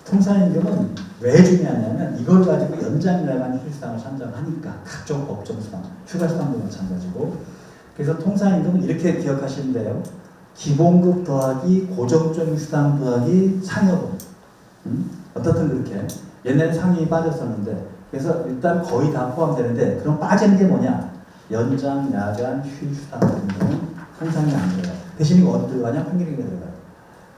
통상임금은 왜 중요하냐면 이걸 가지고 연장야간 휴수당을 산정하니까 각종 법정수당, 휴가수당도 마찬가지고. 그래서 통상임금은 이렇게 기억하시면 돼요. 기본급 더하기 고정적 휴수당 더하기 상여금. 어떻든 그렇게. 옛날에 상이 빠졌었는데 그래서 일단 거의 다 포함되는데 그럼 빠지는 게 뭐냐? 연장, 야간, 휴수당 등은 통상이 안 들어가요. 대신 이거 어디 들어가냐? 평균임금에 들어가요.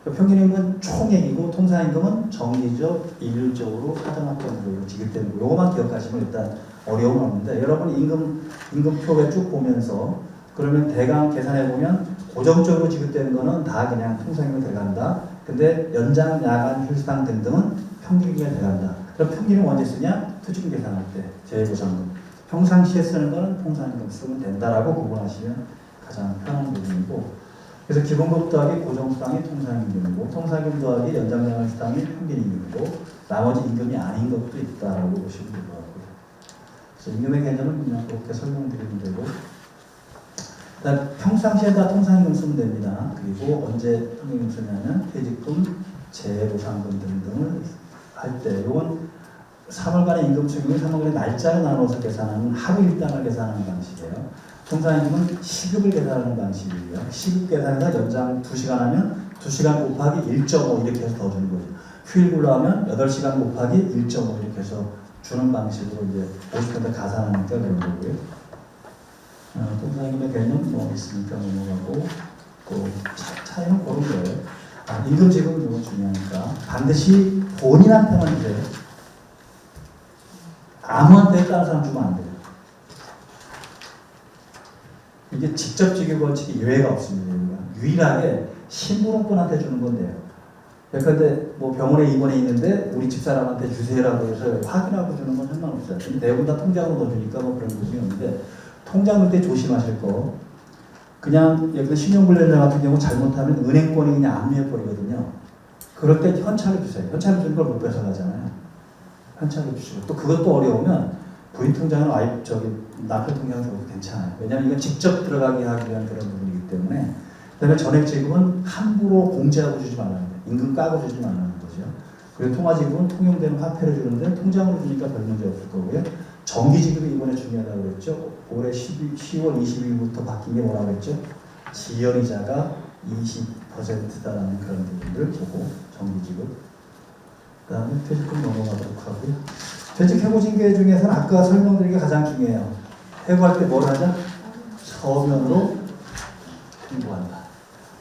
평균임금은 총액이고 통상임금은 정기적, 일률적으로 사정합병으로 지급되는 거. 요거만 기억하시면 일단 어려움은 없는데 여러분 임금표에 쭉 보면서 그러면 대강 계산해보면 고정적으로 지급되는 거는 다 그냥 통상임금에 들어간다. 근데 연장, 야간, 휴수당 등등은 평균임금에 들어간다. 그럼 평균임금 언제 쓰냐? 투지금 계산할 때 재보상금. 평상시에 쓰는 거는 통상임금 쓰면 된다라고 구분하시면 가장 편한 부분이고 그래서 기본급 더하기 고정수당이 통상임금이고 통상임금 더하기 연장야간 수당이 평균임금이고 나머지 임금이 아닌 것도 있다라고 보시면 될 것 같고요. 그래서 임금의 개념은 그냥 그렇게 설명드리면 되고 일단 평상시에 다 통상임금 쓰면 됩니다. 그리고 언제 평균임금 쓰냐면 퇴직금, 재보상금 등등을 할 때 이건 3월간의 임금 수익을 3월간의 날짜를 나눠서 계산하는 하루 일당을 계산하는 방식이에요. 통상임금은 시급을 계산하는 방식이고요. 시급 계산에서 연장 2시간 하면 2시간 곱하기 1.5 이렇게 해서 더 주는 거죠. 휴일 근로하면 8시간 곱하기 1.5 이렇게 해서 주는 방식으로 이제 50% 가산하니까 그런 거고요. 통상임금의 개념 뭐 있으니까 넘어가고 또 차이는 그런 거예요. 임금 지급은 너무 중요하니까 반드시 본인한테만 주세요. 아무한테 다른 사람 주면 안 돼요. 이게 직접 지급 원칙이 예외가 없습니다. 유일하게 신부름꾼한테 주는 건데요. 그런데 뭐 병원에 입원해 있는데 우리 집사람한테 주세요라고 해서 확인하고 주는 건 상관없어요. 근데 대부분 다 통장으로 넣어주니까 뭐 그런 부분이 없는데 통장 넣을 때 조심하실 거. 그냥 예를 들어 신용불량자 같은 경우 잘못하면 은행권이 그냥 압류해버리거든요. 그럴 때 현찰을 주세요. 현찰을 주는 걸 못 뺏어가잖아요. 현찰을 주시고 또 그것도 어려우면 부인 통장은 남편 통장은 줘도 괜찮아요. 왜냐하면 이건 직접 들어가게 하기 위한 그런 부분이기 때문에. 그다음에 전액 지급은 함부로 공제하고 주지 말라는 거예요. 임금 까고 주지 말라는 거죠. 그리고 통화 지급은 통용되는 화폐를 주는데 통장으로 주니까 별 문제 없을 거고요. 정기 지급이 이번에 중요하다고 그랬죠. 올해 10월 20일부터 바뀐 게 뭐라고 그랬죠? 지연이자가 20%다라는 그런 부분을 보고 정기 지급. 그 다음에 퇴직금 넘어가도록 하고요. 퇴직 해고 징계 중에서는 아까 설명드린 게 가장 중요해요. 해고할 때 뭘 하자? 서면으로 통보한다.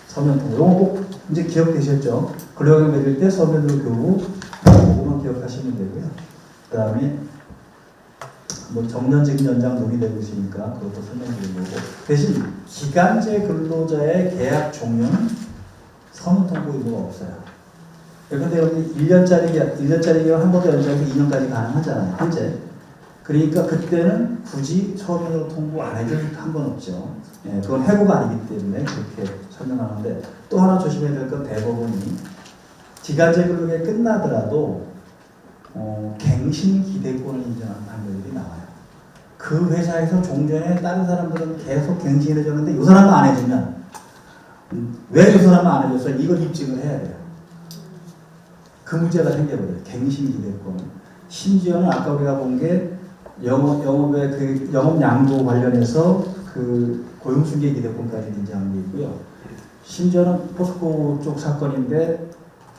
서면 통보. 이거 꼭 이제 기억되셨죠? 근로계약 맺을 때 서면으로 교부, 그거만 기억하시면 되고요. 그 다음에 뭐 정년직임 연장 논의되고 있으니까 그것도 설명드린 거고 대신 기간제 근로자의 계약 종료는 서면 통보 의무가 없어요. 그런데 여기 1년짜리가 한 번 더 연장해서 2년까지 가능하잖아요. 현재. 그러니까 그때는 굳이 서면으로 통보 안 해줄 한 번 없죠. 예, 그건 해고가 아니기 때문에 그렇게 설명하는데 또 하나 조심해야 될 건 대법원이 기간제 근로가 끝나더라도 갱신 기대권을 인정하는 판결이 나와요. 그 회사에서 종전에 다른 사람들은 계속 갱신을 해줬는데 이 사람만 안 해주면 왜 이 사람만 안 해줬어? 이걸 입증을 해야 돼요. 그 문제가 생겨버려요. 갱신 기대권. 심지어는 아까 우리가 본 게 영업의 그 영업 양도 관련해서 그 고용승계 기대권까지 인정한 게 있고요. 심지어는 포스코 쪽 사건인데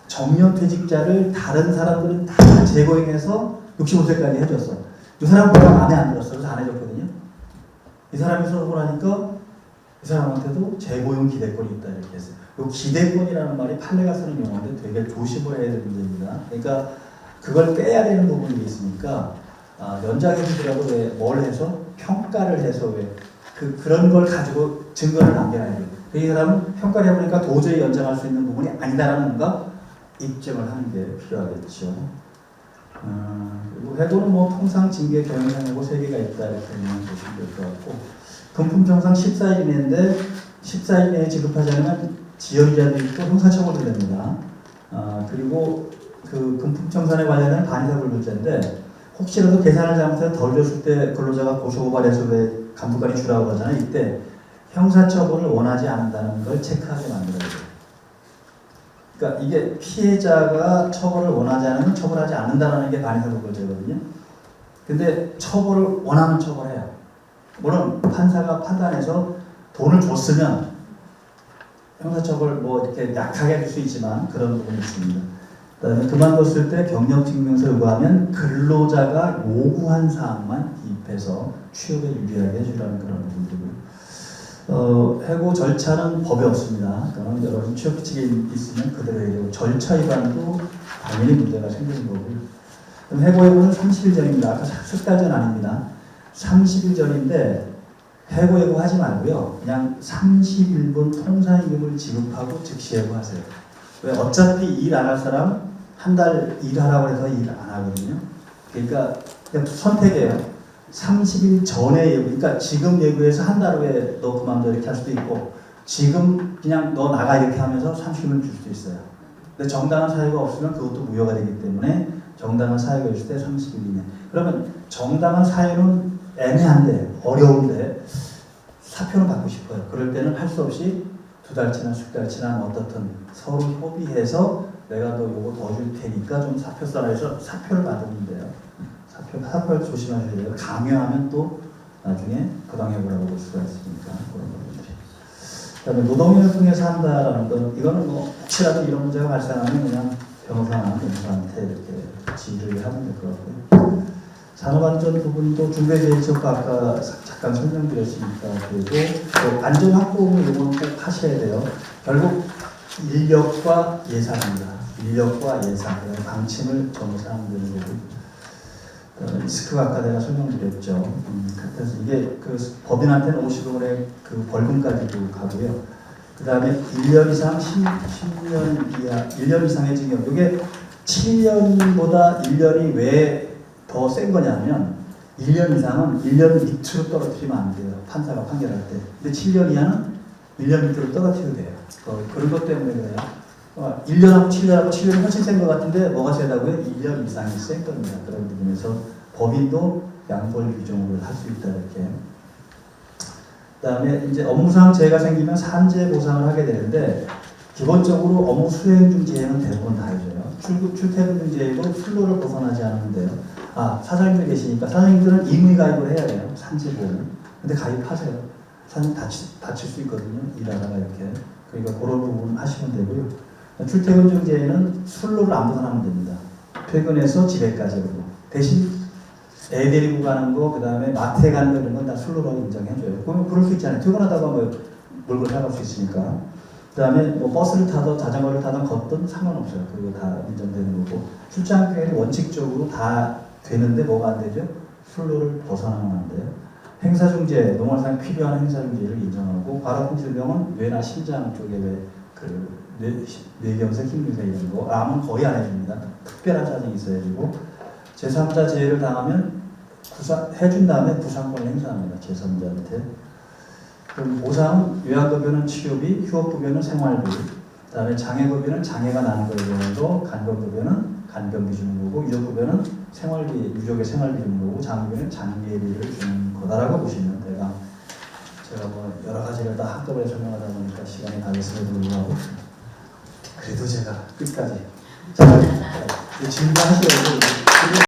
정년퇴직자를 다른 사람들은 다 재고용해서 65세까지 해줬어. 이 사람보다 마음에 안 들었어. 그래서 안 해줬거든요. 이 사람이 수업을 하니까 이 사람한테도 재고용 기대권이 있다 이렇게 했어요. 이 기대권이라는 말이 판례가 쓰는 용어인데 되게 조심을 해야 되는 문제입니다. 그러니까 그걸 빼야 되는 부분이 있으니까 연장해 주더라도 왜 뭘 해서 평가를 해서 왜 그런 걸 가지고 증거를 남겨놔야 돼요. 이 사람은 평가를 해보니까 도저히 연장할 수 있는 부분이 아니다라는 뭔가 입증을 하는 게 필요하겠죠. 그리고 해고는 뭐 통상 징계 경영상하고 3개가 있다 이렇게 보시면 될 것 같고 금품정상 14일 이내인데 14일 내에 지급하지 않으면 지연이자도 있고 형사처벌도 됩니다. 그리고 그 금품청산에 관련된 반의사불문제인데 혹시라도 계산을 잘못해서 덜 줬을 때 근로자가 고소고발해서 왜 감독관이 주라고 하잖아요. 이때 형사처벌을 원하지 않는다는 걸 체크하게 만들어야 돼요. 그러니까 이게 피해자가 처벌을 원하지 않으면 처벌하지 않는다는 게 반의사고죄거든요. 근데 처벌을 원하는 처벌해요. 물론 판사가 판단해서 돈을 줬으면 형사처벌 뭐 이렇게 약하게 할 수 있지만 그런 부분이 있습니다. 그다음에 그만뒀을 때 경력증명서 요구하면 근로자가 요구한 사항만 기입해서 취업에 유리하게 해주라는 그런 부분들이고요. 해고 절차는 법에 없습니다. 그러면 여러분 취업규칙에 있으면 그대로 해야 되고 절차 위반도 당연히 문제가 생기는 거고요. 그럼 해고 예고는 30일 전입니다. 아까 10달 전 아닙니다. 30일 전인데 해고 예고하지 말고요. 그냥 30일분 통상임금을 지급하고 즉시 해고하세요. 왜? 어차피 일 안 할 사람 한 달 일하라고 해서 일 안 하거든요. 그러니까 그냥 선택이에요. 30일 전에 예고, 그러니까 지금 예고해서 한 달 후에 너 그만둬 이렇게 할 수도 있고 지금 그냥 너 나가 이렇게 하면서 30일 줄 수도 있어요. 근데 정당한 사유가 없으면 그것도 무효가 되기 때문에 정당한 사유가 있을 때 30일이네. 그러면 정당한 사유는 애매한데 어려운데 사표는 받고 싶어요. 그럴 때는 할 수 없이 2달치나 10달치나 어떻든 서로 협의해서 내가 너 요거 더 줄 테니까 좀 사표 써라 해서 사표를 받으면 돼요. 사표를 조심하셔야 돼요. 강요하면 또 나중에 부당해고라고 볼 수가 있으니까 그런 것들이. 그다음에 노동위를 통해서 한다라는 건 이거는 뭐 혹시라도 이런 문제가 발생하면 그냥 변호사나 변호사한테 이렇게 지휘를 하면 될 것 같고요. 산업안전 부분도 중대재해처가 아까 잠깐 설명드렸으니까 그리고 안전확보는 이건 꼭 하셔야 돼요. 결국 인력과 예산입니다. 인력과 예산, 방침을 정해서 하면 되는 거고 리스크가 아까 내가 설명드렸죠. 그래서 이게 그 법인한테는 50억원의 그 벌금까지도 가고요. 그 다음에 1년 이상 10년 이하 1년 이상의 징역. 이게 7년보다 1년이 왜 더 센 거냐면 1년 이상은 1년 밑으로 떨어뜨리면 안 돼요. 판사가 판결할 때. 근데 7년 이하는 1년 밑으로 떨어뜨려도 돼요. 그런 것 때문에 그래요. 1년하고 7년하고 7년이 훨씬 센 것 같은데 뭐가 세다고요? 1년 이상이 센 겁니다. 그런 부분에서 법인도 양벌 규정을 할 수 있다 이렇게. 그다음에 이제 업무상 재해가 생기면 산재 보상을 하게 되는데 기본적으로 업무 수행 중 재해는 대부분 다 해줘요. 출퇴근 중 재해도 출로를 벗어나지 않으면 돼요. 사장님들 계시니까 사장님들은 임의 가입을 해야 돼요. 산재보험. 근데 가입하세요. 사장님 다칠 수 있거든요. 일하다가 이렇게. 그러니까 그런 부분 하시면 되고요. 출퇴근 중 재해는 출로를 안 벗어나면 됩니다. 퇴근해서 집에까지 오고. 대신 애 데리고 가는 거, 그 다음에 마트에 가는 거 이런 건 다 출로라고 인정해줘요. 그럴 수 있잖아요. 퇴근하다가 뭐 물건 사갈 수 있으니까. 그 다음에 뭐 버스를 타든 자전거를 타든 걷든 상관없어요. 그거 다 인정되는 거고. 출장 계획은 원칙적으로 다 되는데 뭐가 안 되죠? 출로를 벗어나면 안 돼요. 행사중재, 농활상 필요한 행사중재를 인정하고 과로질병은 뇌나 심장 쪽에 왜그 뇌경색, 힘경색 이런 거 암은 거의 안 해줍니다. 특별한 사정이 있어야 되고 제3자 재해를 당하면 해준 다음에 부상권을 행사합니다. 제3자한테. 그럼 보상, 요양급여는 치료비, 휴업급여는 생활비, 그 다음에 장애급여는 장애가 나는 거에 대해서, 간병급여는 간병비 주는 거고, 유족급여는 생활비, 유족의 생활비 주는 거고, 장애급여는 장례비를 주는 거다라고 보시면 제가 뭐 여러 가지를 다 한꺼번에 설명하다 보니까 시간이 다 됐음에도 불구하고 그래도 제가 끝까지 질문하시려고